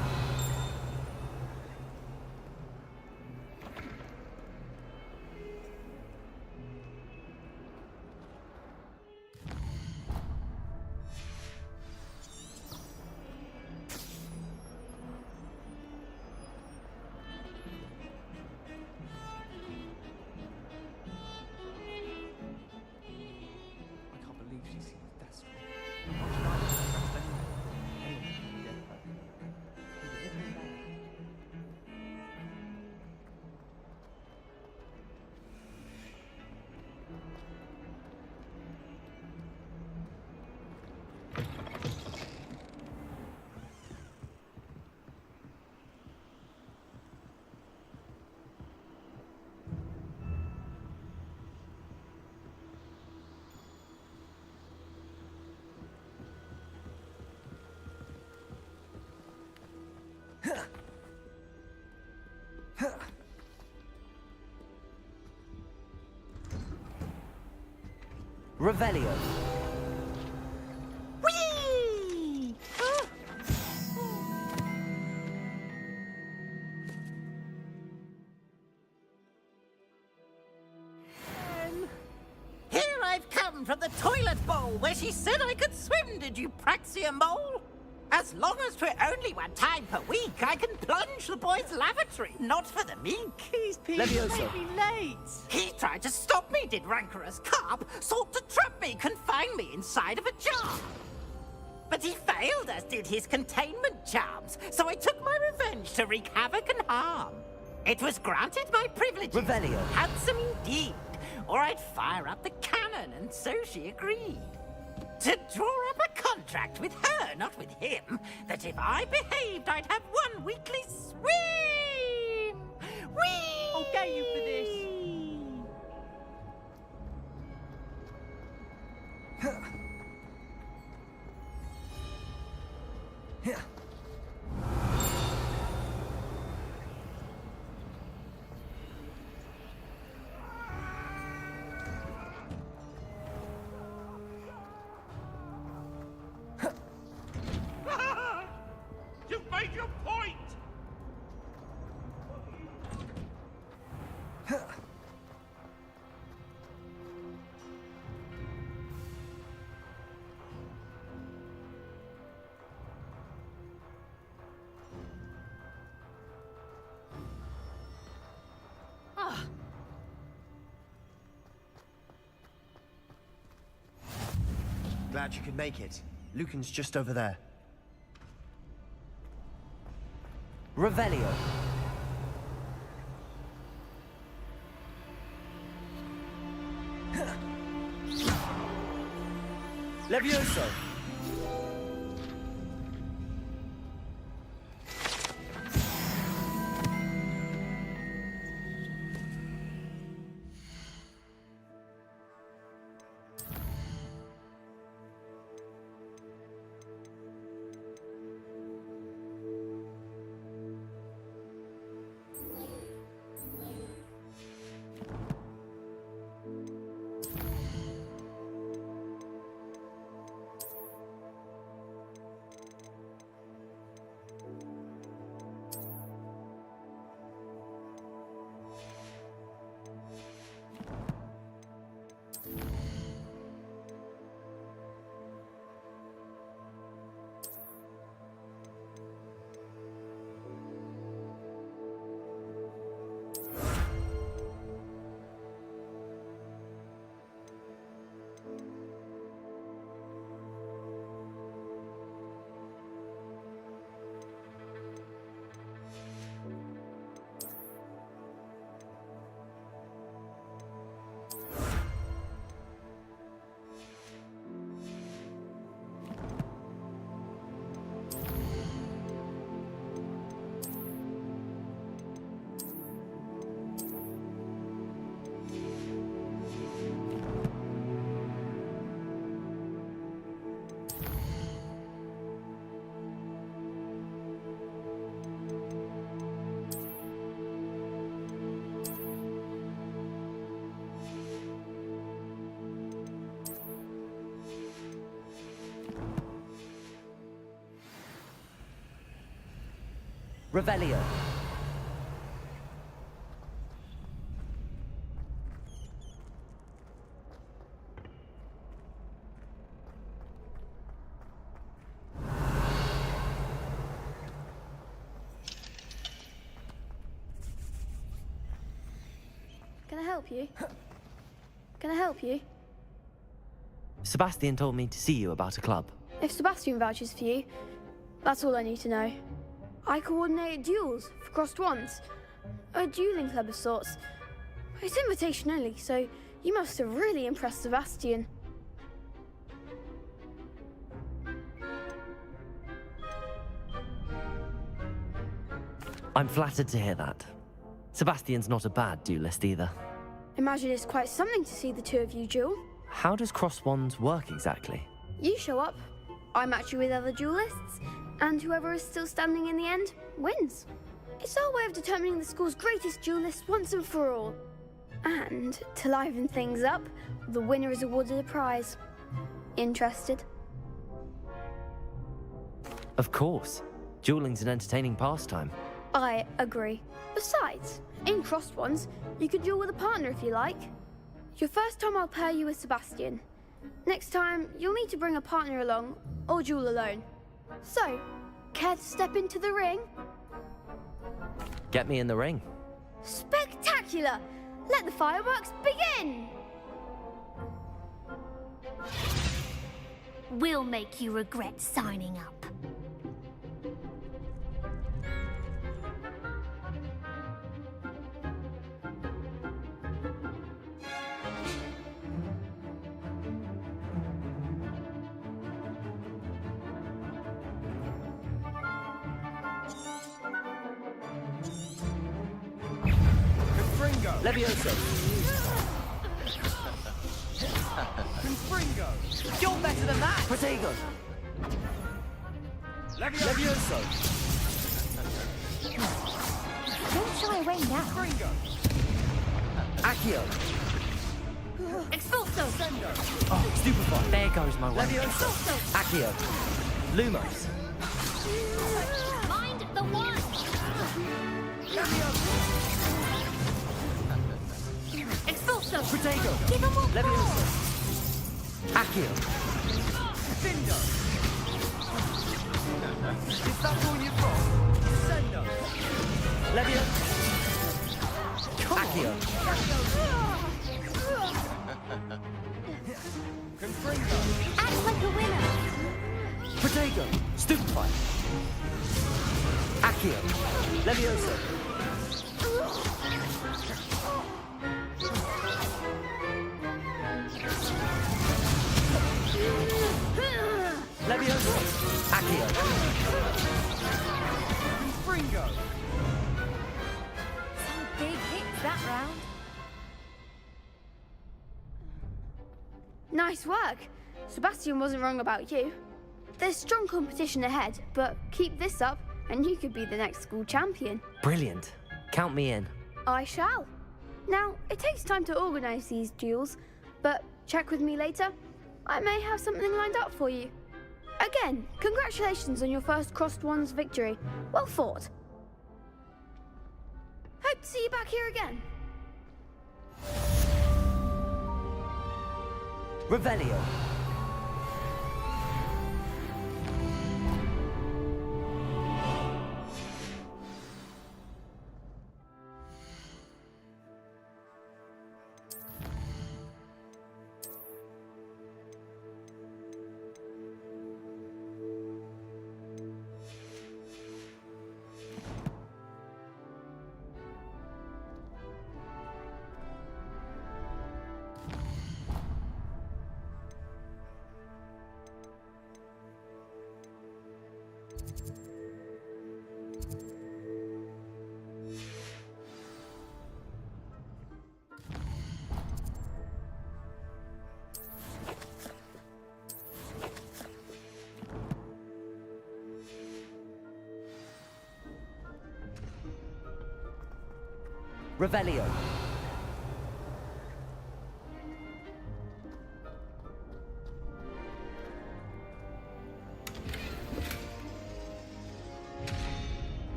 I can't believe she seems that strong. What should I do? Trust anyone? Anyone can be dead folk. He's a living man. Revelio. Whee! Here I've come from the toilet bowl where she said I could swim, did you praxia mole? As long as for only 1 time per week, I can plunge the boy's lavatory, not for the meek. He's being Levioso. maybe late. He tried to stop me, did rancorous carp, sought to trap me, confine me inside of a jar. But he failed, as did his containment charms, so I took my revenge to wreak havoc and harm. It was granted my privileges. Revelio. Handsome indeed, or I'd fire up the cannon, and so she agreed. To draw up a contract with her, not with him, that if I behaved, I'd have 1 weekly swim! Whee! I'll get you for this. You've made your point! Glad you could make it. Lucan's just over there. Revelio. Levioso. Revelio. Can I help you? Can I help you? Sebastian told me to see you about a club. If Sebastian vouches for you, that's all I need to know. I coordinate duels for crossed wands. A dueling club of sorts. It's invitation only, so you must have really impressed Sebastian. I'm flattered to hear that. Sebastian's not a bad duelist either. Imagine it's quite something to see the two of you duel. How does cross wands work exactly? You show up, I match you with other duelists, and whoever is still standing in the end wins. It's our way of determining the school's greatest duelist once and for all. And to liven things up, the winner is awarded a prize. Interested? Of course. Dueling's an entertaining pastime. I agree. Besides, in crossed ones, you could duel with a partner if you like. Your first time I'll pair you with Sebastian. Next time, you'll need to bring a partner along, or duel alone. So, care to step into the ring? Get me in the ring. Spectacular! Let the fireworks begin! We'll make you regret signing up. Levioso. Confringo. You're better than that. Protego. Levioso. Don't shy away now. Confringo. Accio. Expulso. Oh, stupefy. There goes my way. Expulso. Accio. Lumos. Mind the one. Expulso. Protego. Give him more Levioso. Accio. Findo. Is that all you've got? Sendo. Levioso. Accio. Confringo. Act like a winner. Protego. Stupefy. Accio. Levioso. Levioso. Accio. Confringo. Some big hits that round. Nice work. Sebastian wasn't wrong about you. There's strong competition ahead, but keep this up and you could be the next school champion. Brilliant. Count me in. I shall. Now, it takes time to organise these duels, but check with me later. I may have something lined up for you. Again, congratulations on your first crossed wands victory. Well fought. Hope to see you back here again. Revelio. Revelio.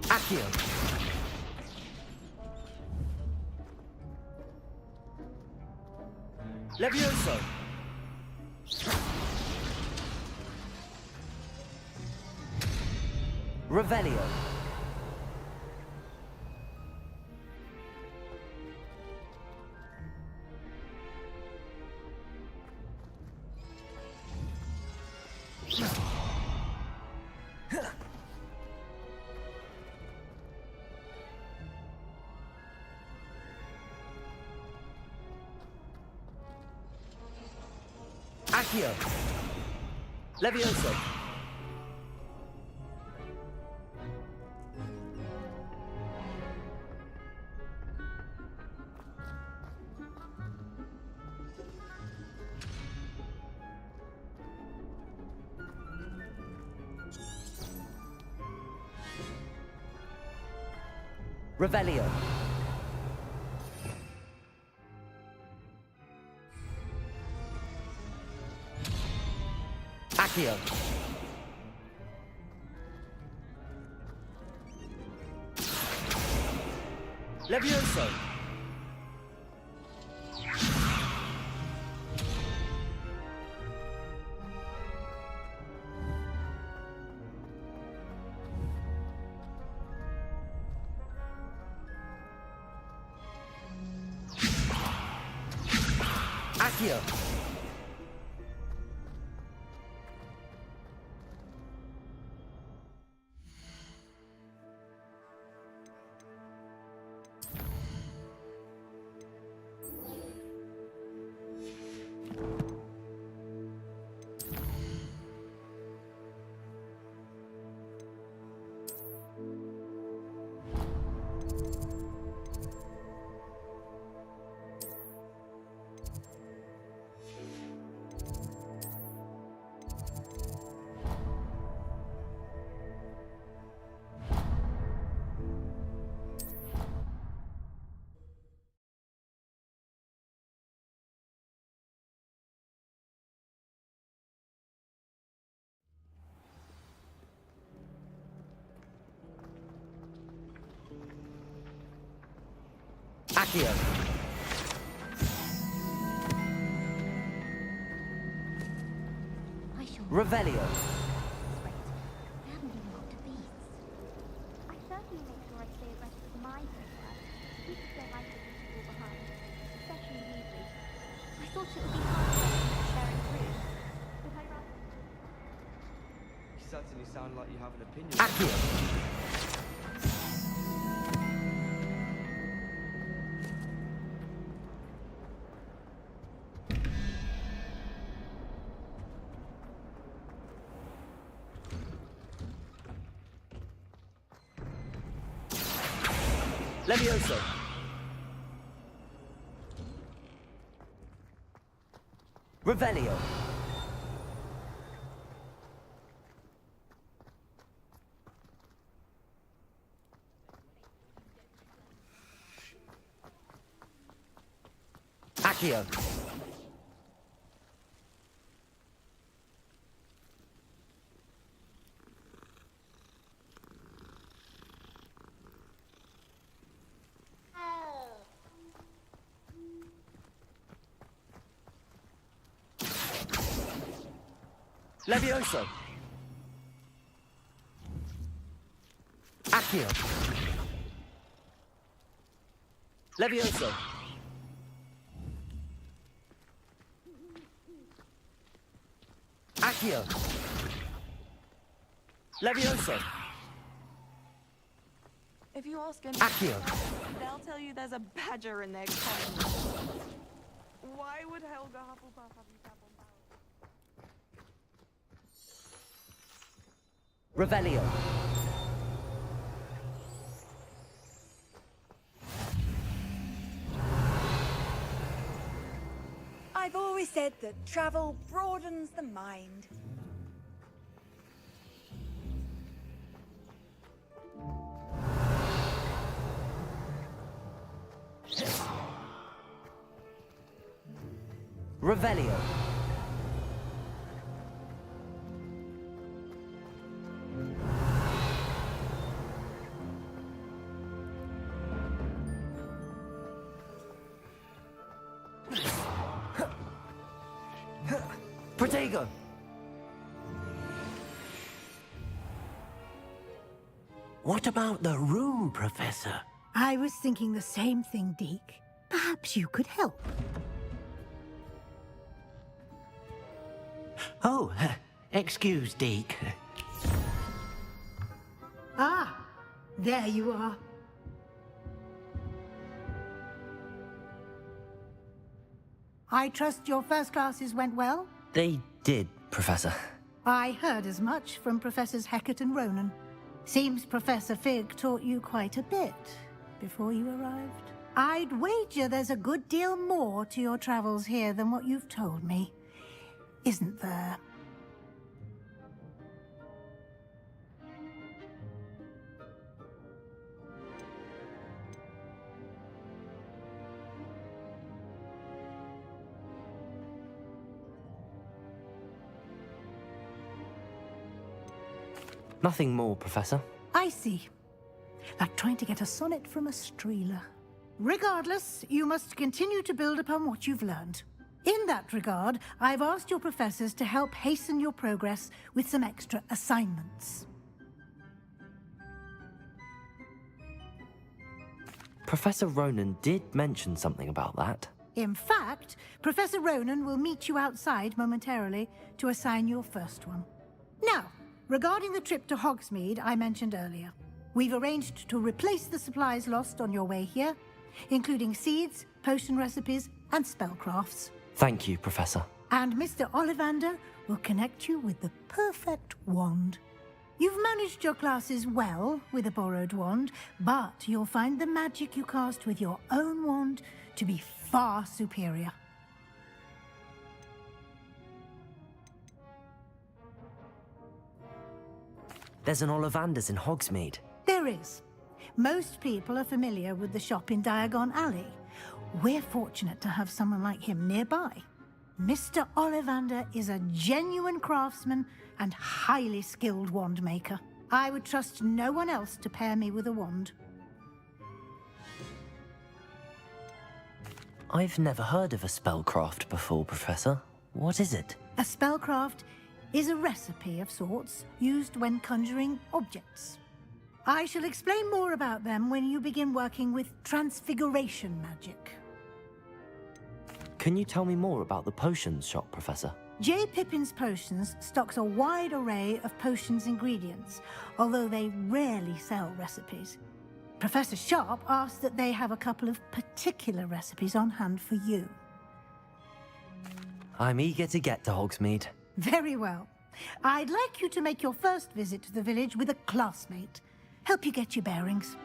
Accio. Levioso. Revelio. Accio. Levioso. Revelio. Accio. Levioso. Accio. Accio. Revelio. I haven't even got to beasts. I certainly make sure I stay abreast of my homework. People don't like to leave people behind, especially Weasley. I thought it would be hard for them to share a room, but I rather... You certainly sound like you have an opinion. Accio. Levioso. Revelio. Accio. Levioso. Accio. Levioso. Accio. Levioso. If you ask any, Accio. they'll tell you there's a badger in their common. Why would Helga Hufflepuff have you tap on barrel? Revelio. I've always said that travel broadens the mind. Revelio. Protego! What about the room, Professor? I was thinking the same thing, Deke. Perhaps you could help. Oh, excuse, Deke. Ah, there you are. I trust your first classes went well? They did, Professor. I heard as much from Professors Hecat and Ronan. Seems Professor Fig taught you quite a bit before you arrived. I'd wager there's a good deal more to your travels here than what you've told me. Isn't there? Nothing more, Professor. I see. Like trying to get a sonnet from a streeler. Regardless, you must continue to build upon what you've learned. In that regard, I've asked your professors to help hasten your progress with some extra assignments. Professor Ronan did mention something about that. In fact, Professor Ronan will meet you outside momentarily to assign your first one. Now, regarding the trip to Hogsmeade I mentioned earlier, we've arranged to replace the supplies lost on your way here, including seeds, potion recipes, and spellcrafts. Thank you, Professor. And Mr. Ollivander will connect you with the perfect wand. You've managed your classes well with a borrowed wand, but you'll find the magic you cast with your own wand to be far superior. There's an Ollivander's in Hogsmeade. There is. Most people are familiar with the shop in Diagon Alley. We're fortunate to have someone like him nearby. Mr. Ollivander is a genuine craftsman and highly skilled wand maker. I would trust no one else to pair me with a wand. I've never heard of a spellcraft before, Professor. What is it? A spellcraft is a recipe of sorts used when conjuring objects. I shall explain more about them when you begin working with transfiguration magic. Can you tell me more about the potions shop, Professor? J. Pippin's Potions stocks a wide array of potions ingredients, although they rarely sell recipes. Professor Sharp asked that they have a couple of particular recipes on hand for you. I'm eager to get to Hogsmeade. Very well. I'd like you to make your first visit to the village with a classmate. Help you get your bearings.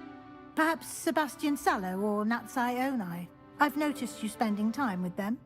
Perhaps Sebastian Sallow or Natsai Onai. I've noticed you spending time with them.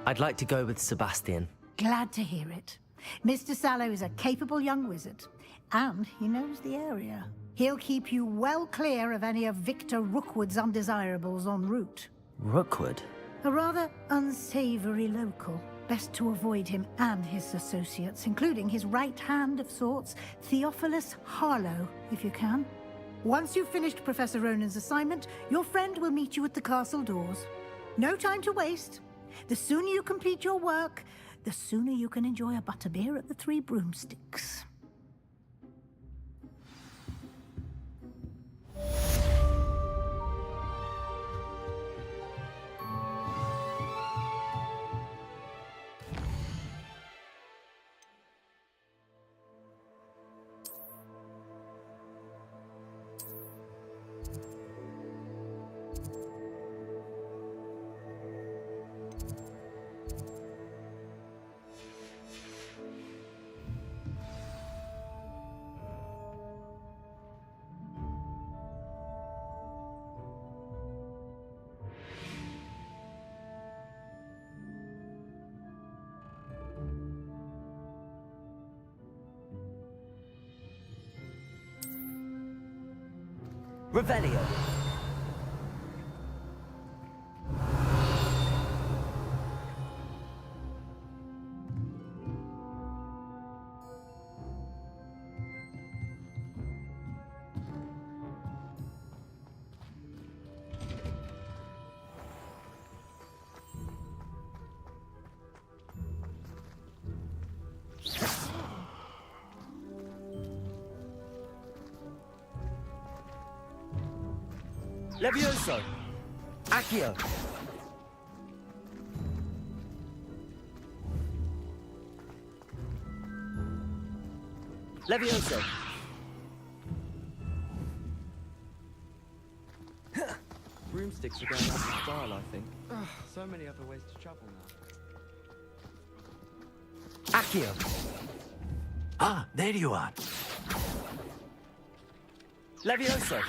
I'd like to go with Sebastian. Glad to hear it. Mr. Sallow is a capable young wizard, and he knows the area. He'll keep you well clear of any of Victor Rookwood's undesirables en route. Rookwood? A rather unsavory local. Best to avoid him and his associates, including his right hand of sorts, Theophilus Harlow, if you can. Once you've finished Professor Ronan's assignment, your friend will meet you at the castle doors. No time to waste. The sooner you complete your work, the sooner you can enjoy a butterbeer at the Three Broomsticks. Revelio. Levioso! Accio! Levioso! Broomsticks are going out of style, I think. Ugh, so many other ways to travel now. Accio! Ah, there you are. Levioso!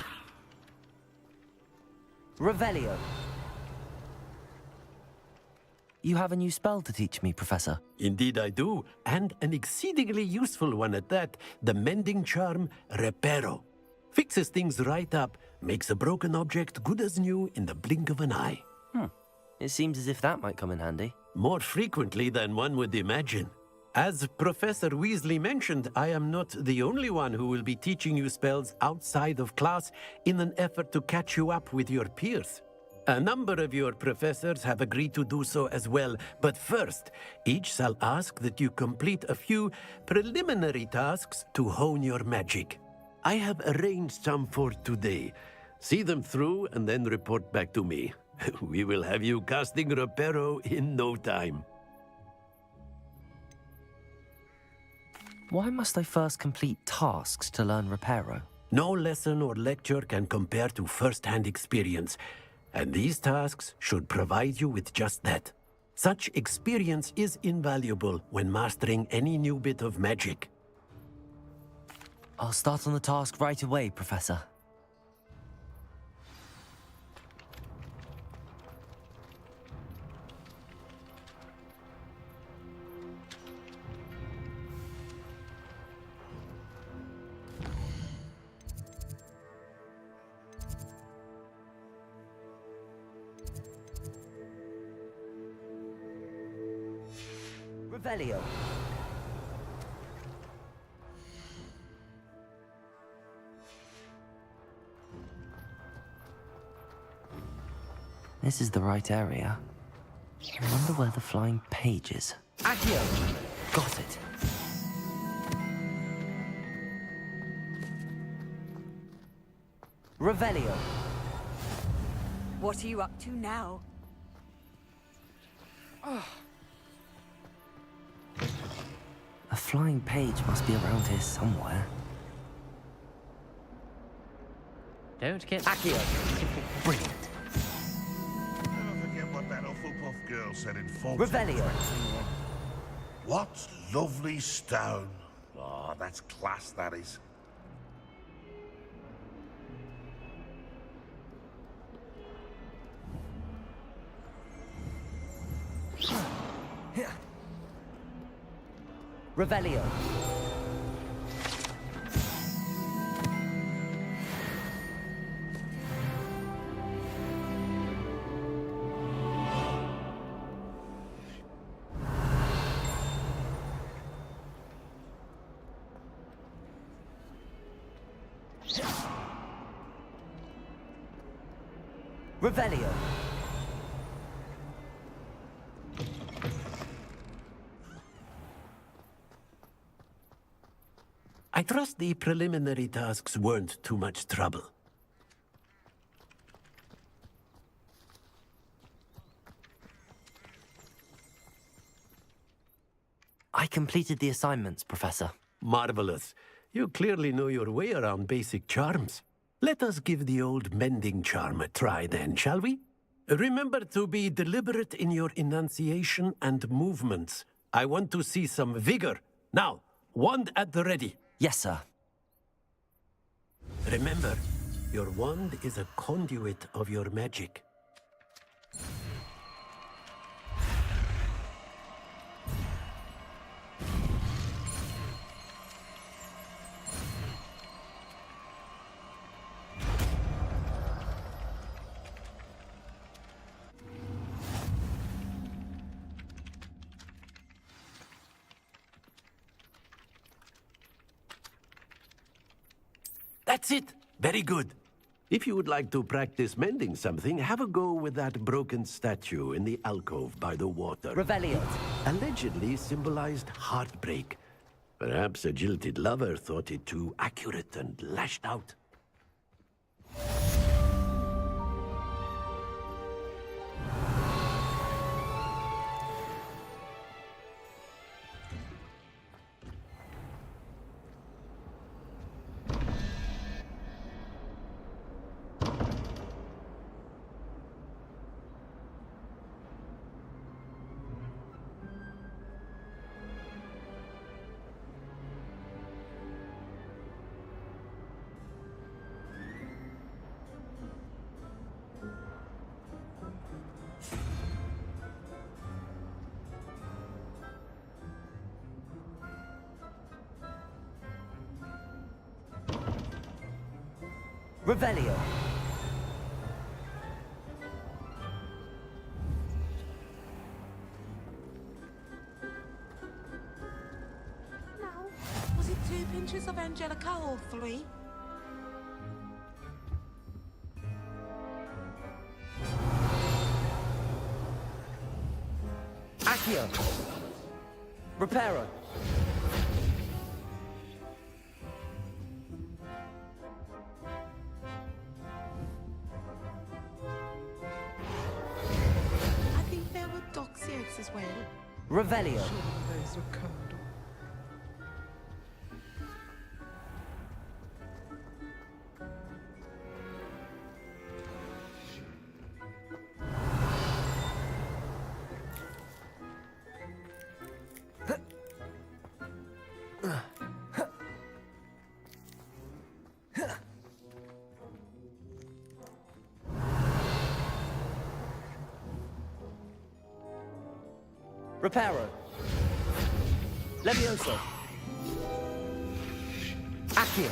Revelio! You have a new spell to teach me, Professor. Indeed I do, and an exceedingly useful one at that. The mending charm, Reparo. Fixes things right up, makes a broken object good as new in the blink of an eye. It seems as if that might come in handy. More frequently than one would imagine. As Professor Weasley mentioned, I am not the only one who will be teaching you spells outside of class in an effort to catch you up with your peers. A number of your professors have agreed to do so as well, but first, each shall ask that you complete a few preliminary tasks to hone your magic. I have arranged some for today. See them through and then report back to me. We will have you casting Reparo in no time. Why must I first complete tasks to learn Reparo? No lesson or lecture can compare to first-hand experience, and these tasks should provide you with just that. Such experience is invaluable when mastering any new bit of magic. I'll start on the task right away, Professor. Revelio. This is the right area. I wonder where the flying page is. Accio! Got it. Revelio. What are you up to now? A flying page must be around here somewhere. Don't get... Accio! Brilliant. Never forget what that Hufflepuff girl said in False. Revelio. What lovely stone. Oh, that's class, that is. Revelio. Revelio. I trust the preliminary tasks weren't too much trouble. I completed the assignments, Professor. Marvelous. You clearly know your way around basic charms. Let us give the old mending charm a try then, shall we? Remember to be deliberate in your enunciation and movements. I want to see some vigor. Now, wand at the ready. Yes, sir. Remember, your wand is a conduit of your magic. That's it! Very good. If you would like to practice mending something, have a go with that broken statue in the alcove by the water. Revelio. Allegedly symbolized heartbreak. Perhaps a jilted lover thought it too accurate and lashed out. Revelio. Was it 2 pinches of Angelica or 3? Accio. Reparo. I think there were doxy eggs as well. Revelio. Those are cold. Reparo. Levioso. Accio.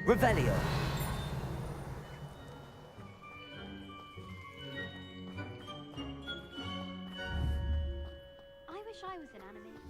Revelio. I wish I was an animated.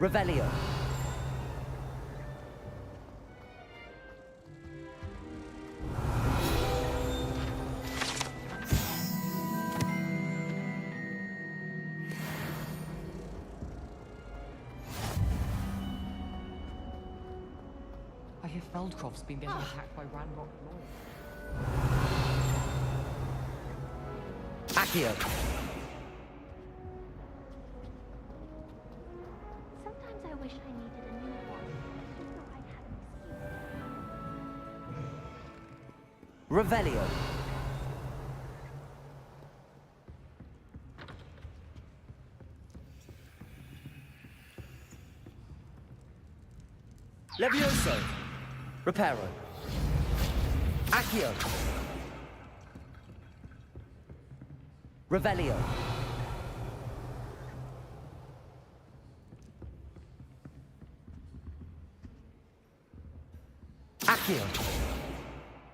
Revelio. I hear Feldcroft's been getting attacked by Ranrock Lloyd. Accio. Sometimes I wish I needed a new one, just so I'd have an excuse. Revelio. Levioso. Reparo. Accio. Revelio. Accio.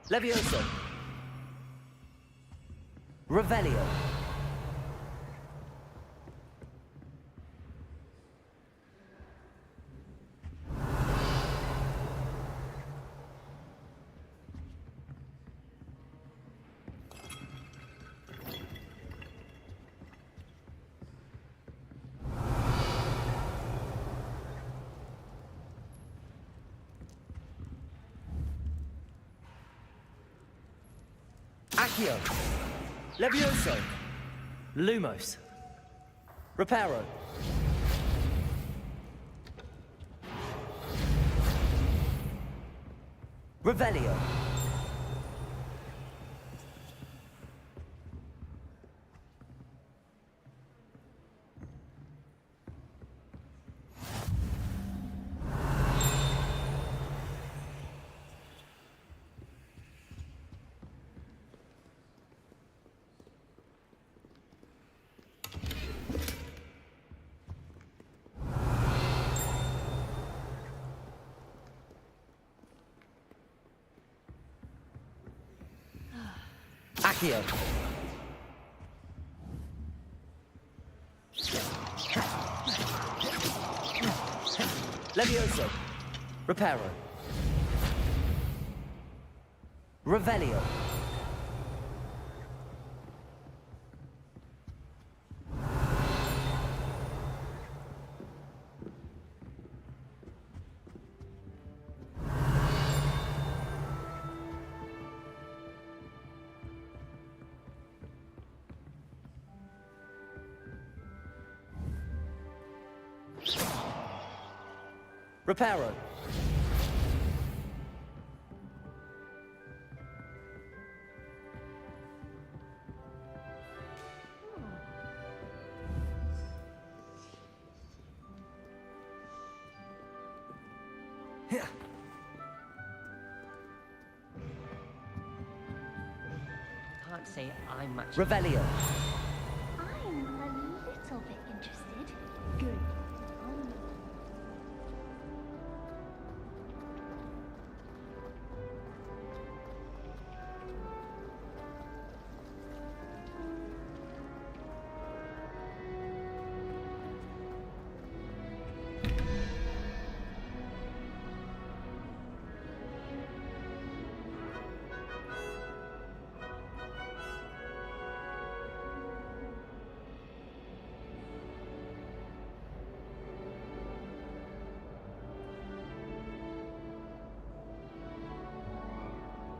Levioso. Revelio. Accio. Levioso. Lumos. Reparo. Revelio. Accio. Levioso. Reparo. Revelio. Reparo. Can't say I'm much. Revelio. I'm a little bit interested. Good.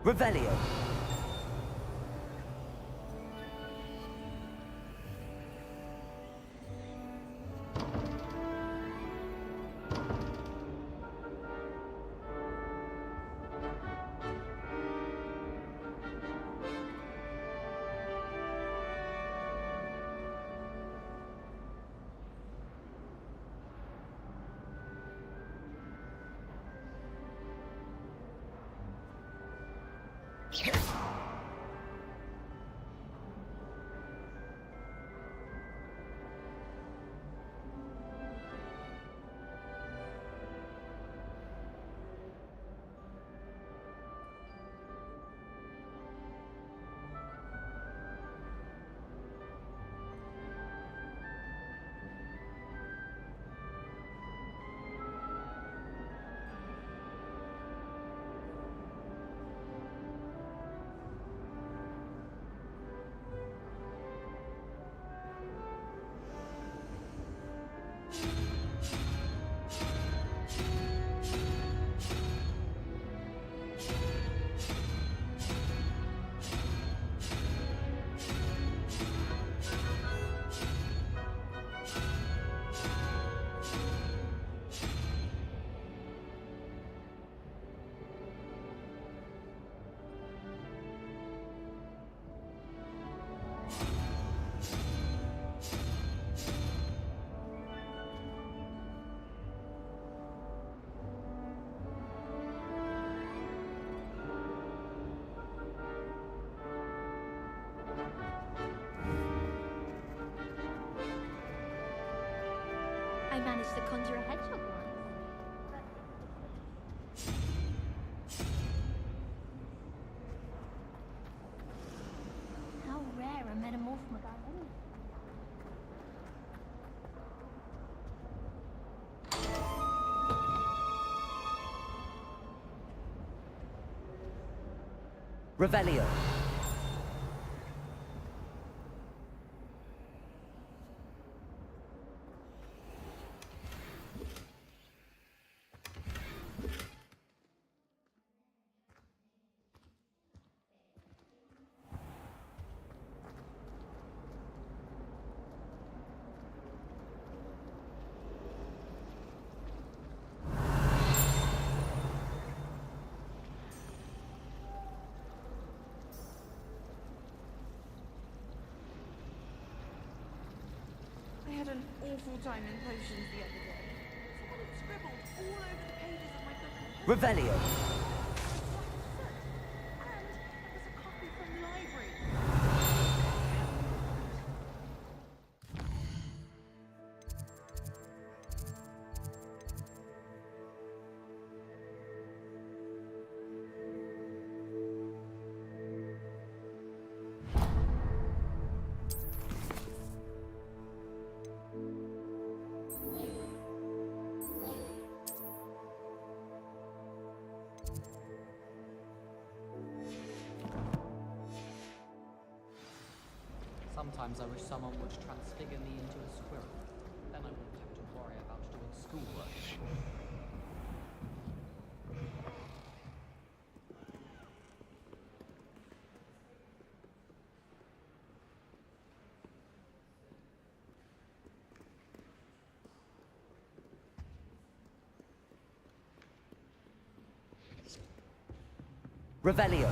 Revelio. I managed to conjure a hedgehog once. How rare a metamorph guy is. Revelio. I had an awful time in potions the other day. Someone had scribbled all over the pages of my book. Revelio. And there was a copy from the library. Sometimes I wish someone would transfigure me into a squirrel. Then I wouldn't have to worry about doing schoolwork anymore. Revelio.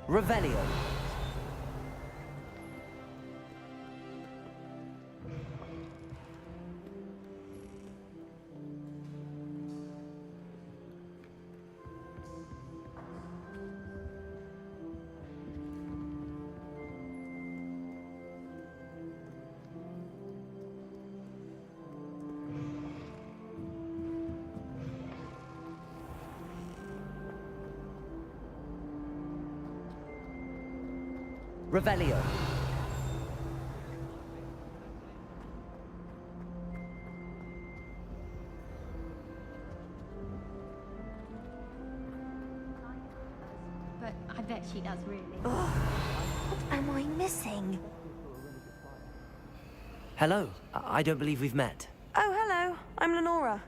Revelio. Revelio. But I bet she does really. What am I missing? Hello. I don't believe we've met. Oh, hello. I'm Lenora.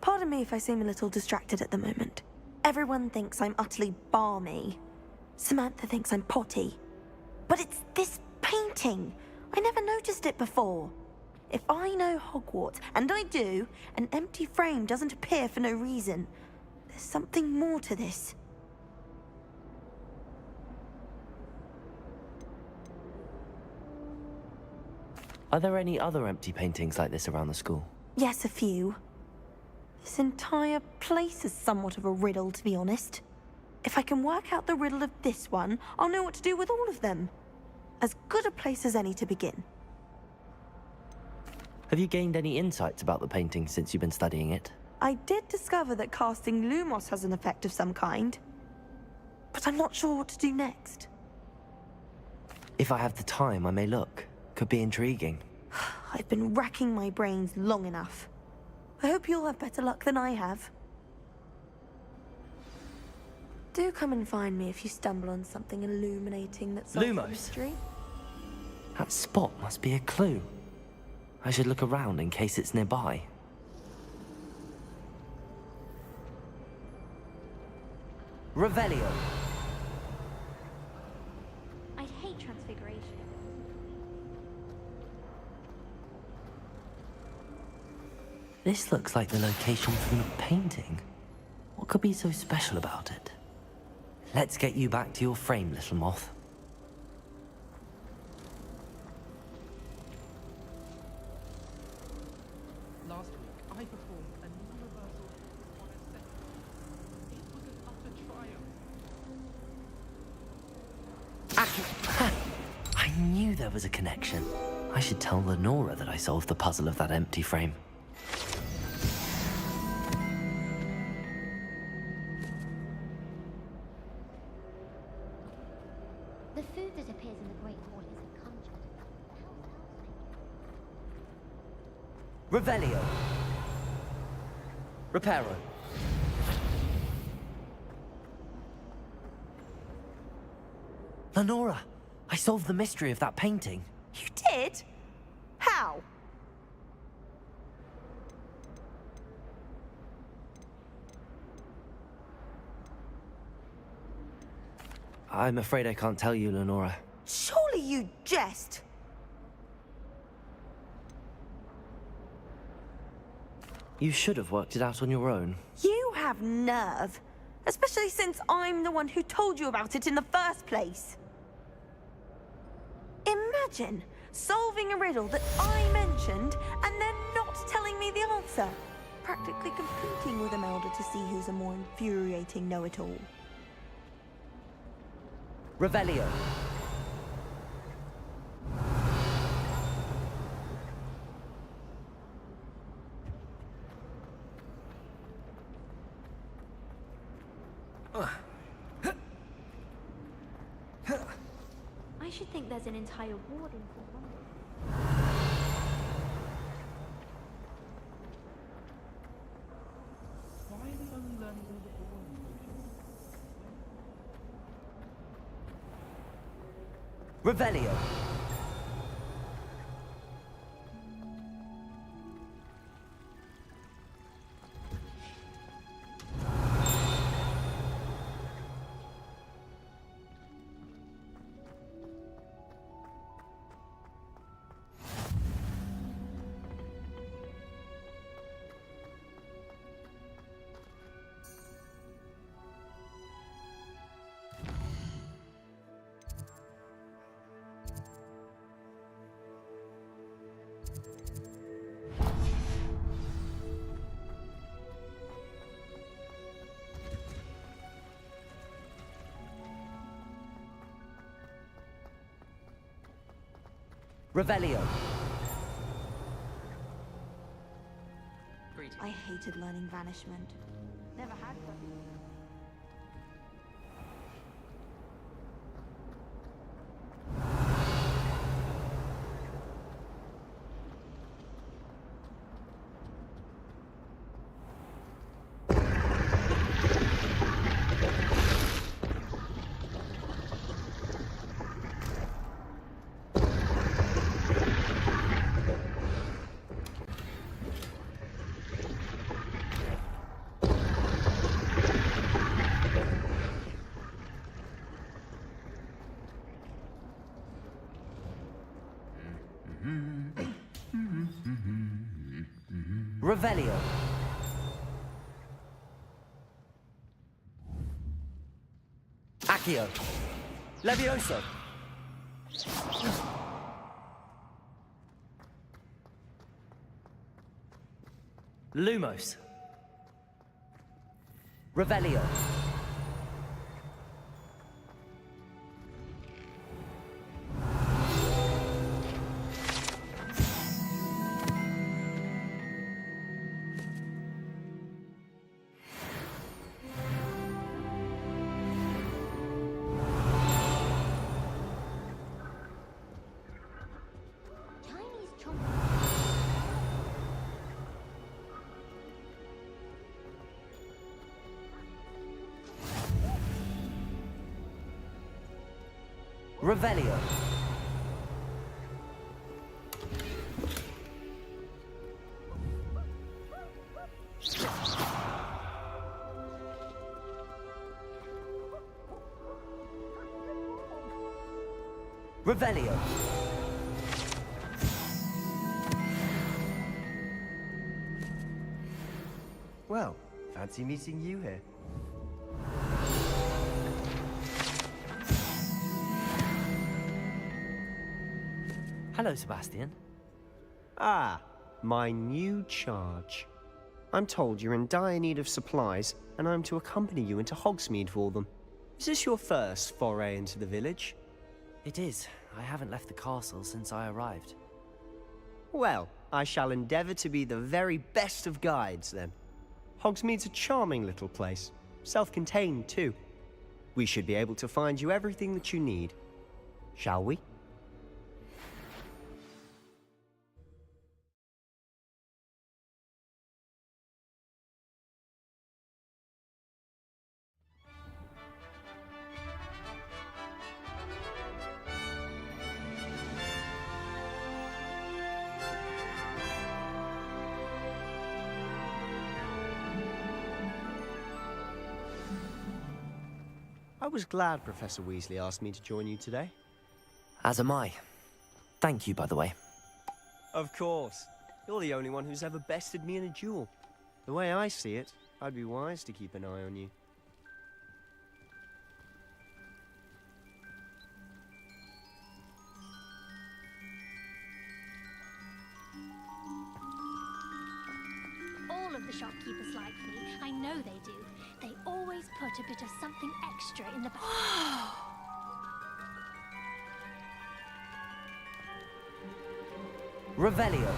Pardon me if I seem a little distracted at the moment. Everyone thinks I'm utterly balmy. Samantha thinks I'm potty. But it's this painting. I never noticed it before. If I know Hogwarts, and I do, an empty frame doesn't appear for no reason. There's something more to this. Are there any other empty paintings like this around the school? Yes, a few. This entire place is somewhat of a riddle, to be honest. If I can work out the riddle of this one, I'll know what to do with all of them. As good a place as any to begin. Have you gained any insights about the painting since you've been studying it? I did discover that casting Lumos has an effect of some kind. But I'm not sure what to do next. If I have the time, I may look. Could be intriguing. I've been racking my brains long enough. I hope you'll have better luck than I have. Do come and find me if you stumble on something illuminating that solves the Lumos? mystery. That spot must be a clue. I should look around in case it's nearby. Revelio. I'd hate transfiguration. This looks like the location from the painting. What could be so special about it? Let's get you back to your frame, little moth. Last week, I performed a universal on a set. It was an utter triumph. I knew there was a connection. I should tell Lenora that I solved the puzzle of that empty frame. The food that appears in the Great Hall isn't conjured. Revelio. Reparo. Lenora, I solved the mystery of that painting. You did? How? I'm afraid I can't tell you, Lenora. Surely you jest. You should have worked it out on your own. You have nerve. Especially since I'm the one who told you about it in the first place. Imagine solving a riddle that I mentioned and then not telling me the answer. practically competing with Imelda to see who's a more infuriating know-it-all. Revelio. I should think there's an entire warden for one. Why are they only learning all the boring potions? Revelio. Revelio. I hated learning Vanishment. Never had one. Revelio. Accio. Levioso. Lumos. Revelio. Chinese chompers. Revelio. Revelio. Well, fancy meeting you here. Hello, Sebastian. Ah, my new charge. I'm told you're in dire need of supplies, and I'm to accompany you into Hogsmeade for them. Is this your first foray into the village? It is. I haven't left the castle since I arrived. Well, I shall endeavour to be the very best of guides, then. Hogsmeade's a charming little place. Self-contained, too. We should be able to find you everything that you need. Shall we? I was glad Professor Weasley asked me to join you today. As am I. Thank you, by the way. Of course. You're the only one who's ever bested me in a duel. The way I see it, I'd be wise to keep an eye on you. All All of the shopkeepers like me. I know they do. They always put a bit of something extra in the bag. Revelio.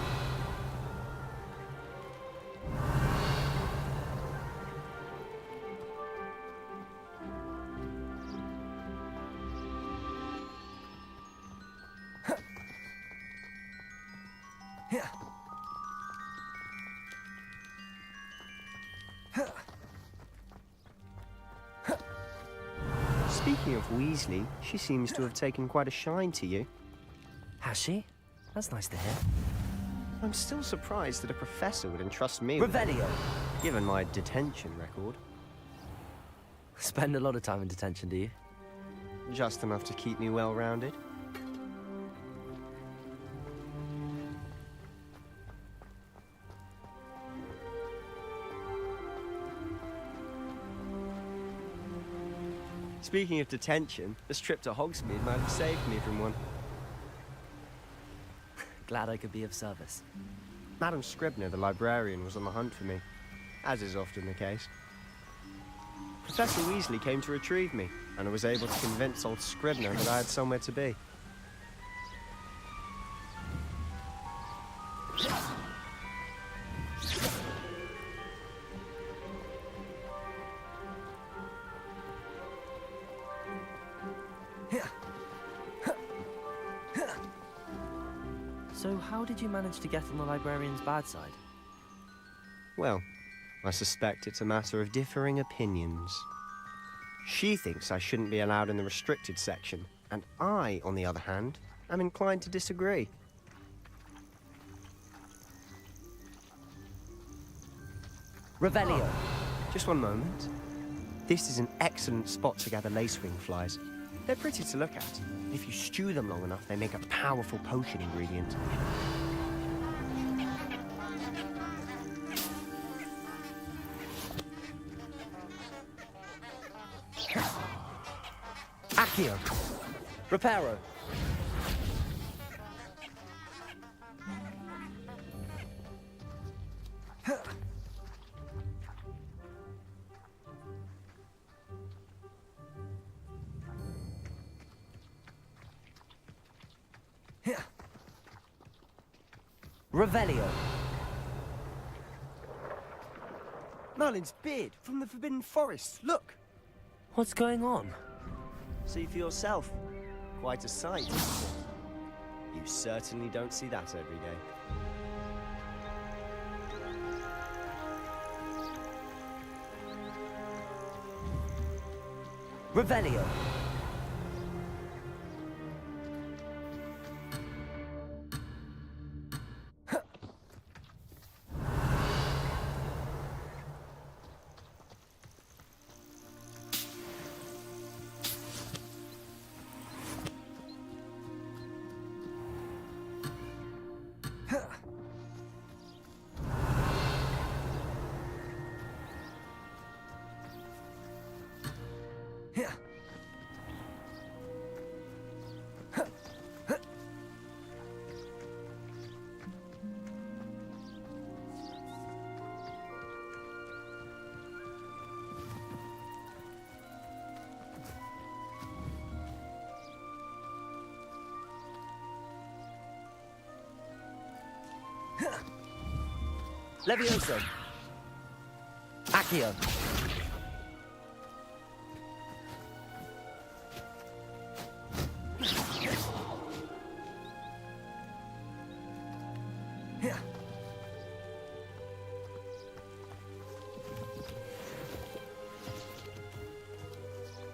Speaking of Weasley, she seems to have taken quite a shine to you. Has she? That's nice to hear. I'm still surprised that a professor would entrust me Revelio. with, given my detention record. Spend a lot of time in detention, do you? Just enough to keep me well-rounded. Speaking of detention, this trip to Hogsmeade might have saved me from one. Glad I could be of service. Madam Scribner, the librarian, was on the hunt for me, as is often the case. Professor Weasley came to retrieve me, and I was able to convince old Scribner that I had somewhere to be. So how did you manage to get on the librarian's bad side? Well, I suspect it's a matter of differing opinions. She thinks I shouldn't be allowed in the restricted section, and I, on the other hand, am inclined to disagree. Revelio. Just one moment. This is an excellent spot to gather lacewing flies. They're pretty to look at. If you stew them long enough, they make a powerful potion ingredient. Accio. Reparo. Revelio. Merlin's beard from the Forbidden Forest. Look! What's going on? See for yourself. Quite a sight, isn't it? You certainly don't see that every day. Revelio. Levioso. Accio.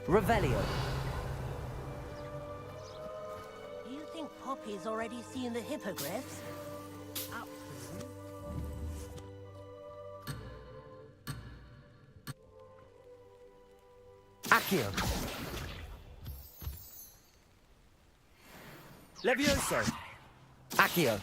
Revelio. You think Poppy's already seen the hippogriffs? Accio. Levioso. Accio.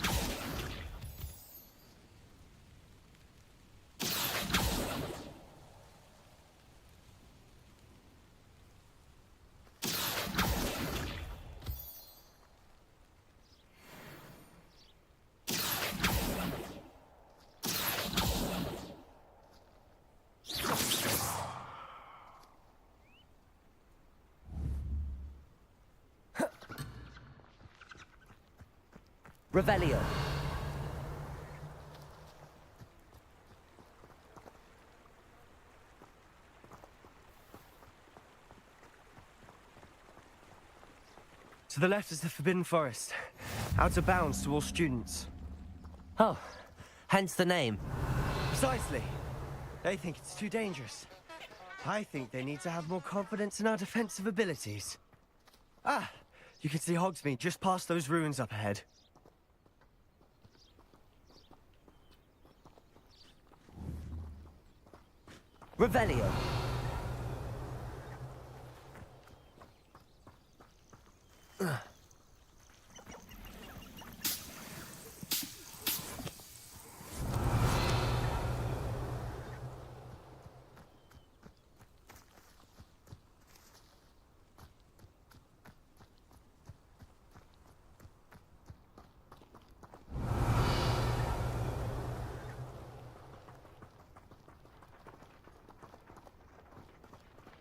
Revelio. To the left is the Forbidden Forest. Out of bounds to all students. Oh, hence the name. Precisely. They think it's too dangerous. I think they need to have more confidence in our defensive abilities. Ah, you can see Hogsmeade just past those ruins up ahead. Revelio.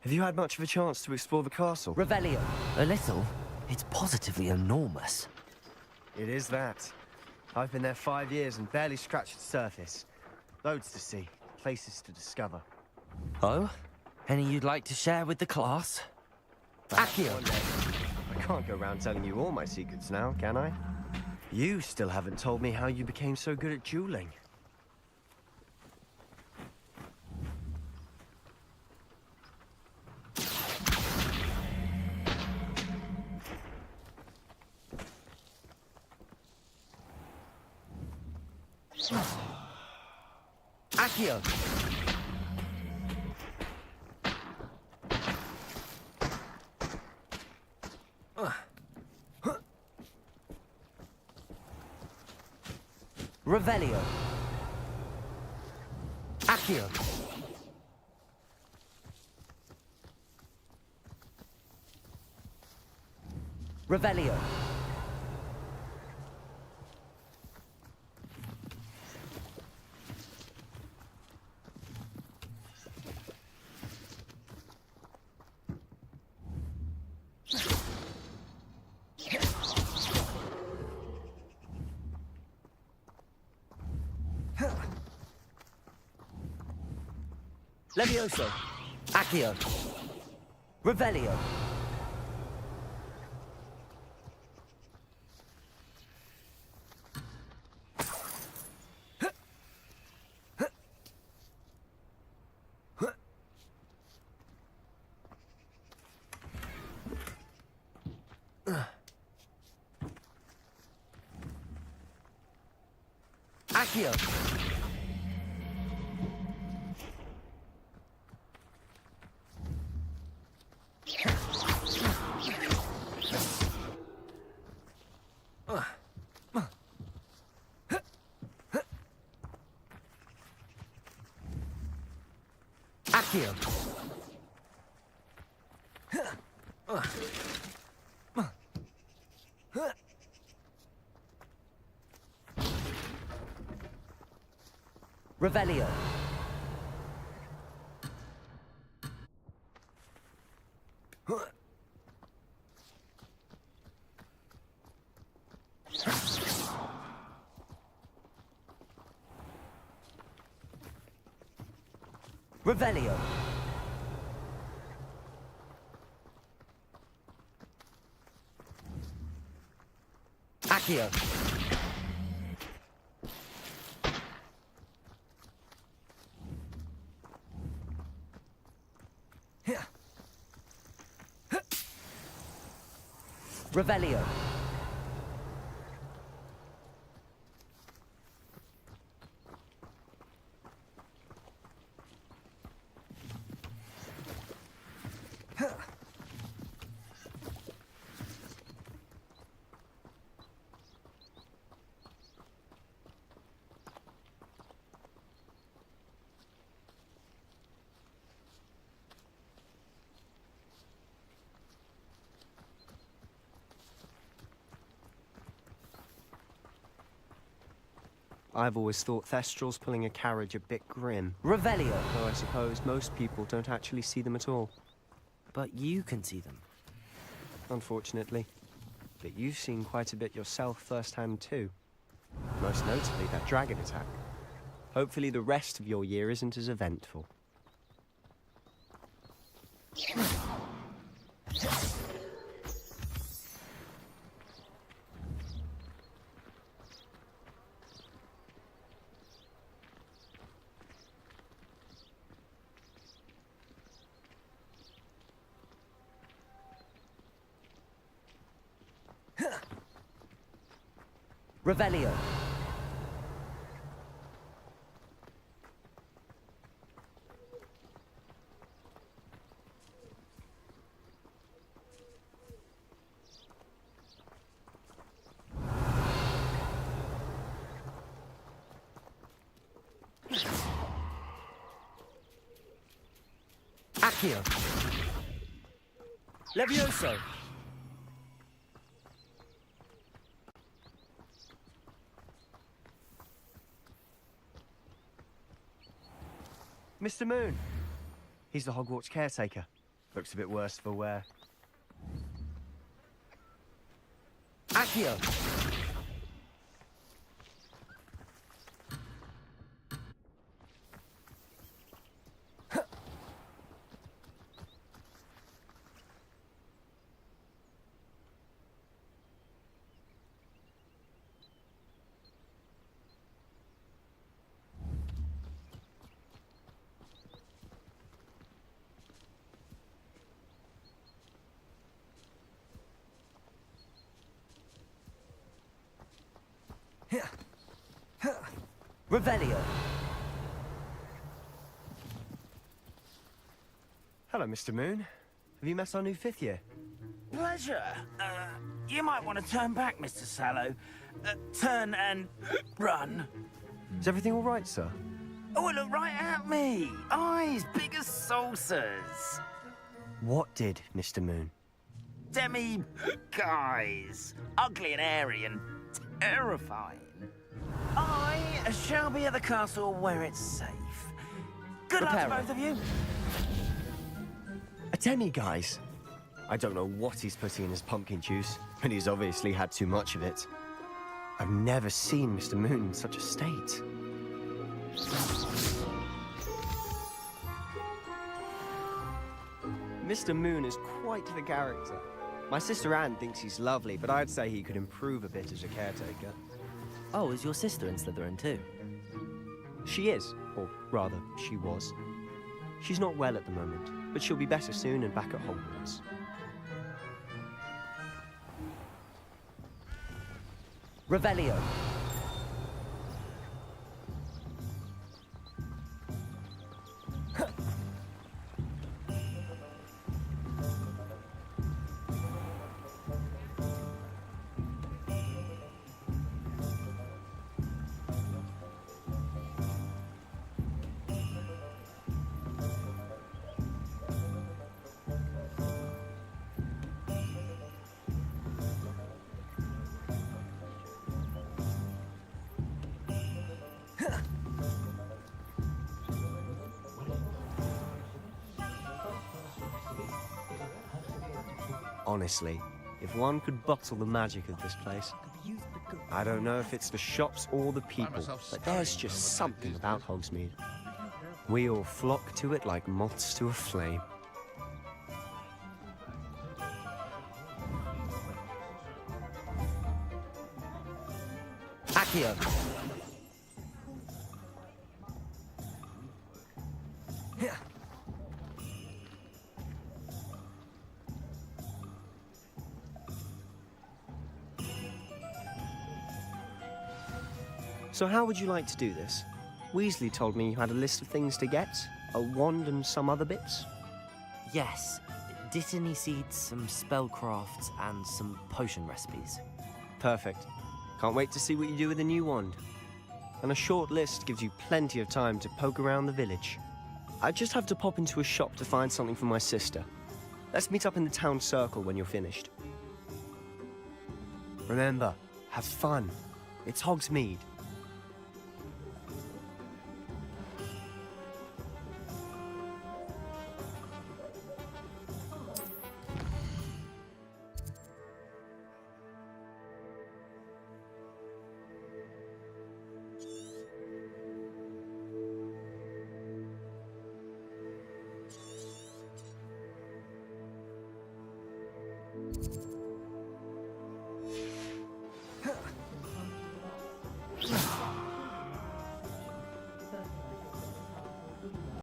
Have you had much of a chance to explore the castle? Revelio. A little. It's positively enormous. It is that. I've been there 5 years and barely scratched the surface. Loads to see, places to discover. Oh? Any you'd like to share with the class? Accio! I can't go around telling you all my secrets now, can I? You still haven't told me how you became so good at dueling. Accio! Revelio. Accio. Revelio. Levioso. Accio. Revelio. Accio. Accio. Revelio. Revelio. Accio. Revelio. I've always thought Thestrals pulling a carriage a bit grim. Revelio. Though I suppose most people don't actually see them at all. But you can see them. Unfortunately. But you've seen quite a bit yourself firsthand too. Most notably, that dragon attack. Hopefully the rest of your year isn't as eventful. Revelio. Accio. Levioso. Mr. Moon. He's the Hogwarts caretaker. Looks a bit worse for wear. Accio. Revelio. Hello, Mr. Moon. Have you met our new fifth year? Pleasure. You might want to turn back, Mr. Sallow. Turn and run. Is everything all right, sir? Oh, look right at me. Eyes big as saucers. What did, Mr. Moon? Guys. Ugly and hairy and terrifying. I shall be at the castle where it's safe. Good luck to both of you. A demi-guise? I don't know what he's putting in his pumpkin juice, but he's obviously had too much of it. I've never seen Mr. Moon in such a state. Mr. Moon is quite the character. My sister Anne thinks he's lovely, but I'd say he could improve a bit as a caretaker. Oh, is your sister in Slytherin too? She is, or rather, she was. She's not well at the moment, but she'll be better soon and back at Hogwarts. Revelio. Honestly, if one could bottle the magic of this place. I don't know if it's the shops or the people, but there's just something about Hogsmeade. We all flock to it like moths to a flame. Accio. So how would you like to do this? Weasley told me you had a list of things to get, a wand and some other bits. Yes. Dittany seeds, some spellcrafts, and some potion recipes. Perfect. Can't wait to see what you do with the new wand. And a short list gives you plenty of time to poke around the village. I just have to pop into a shop to find something for my sister. Let's meet up in the town circle when you're finished. Remember, have fun. It's Hogsmeade.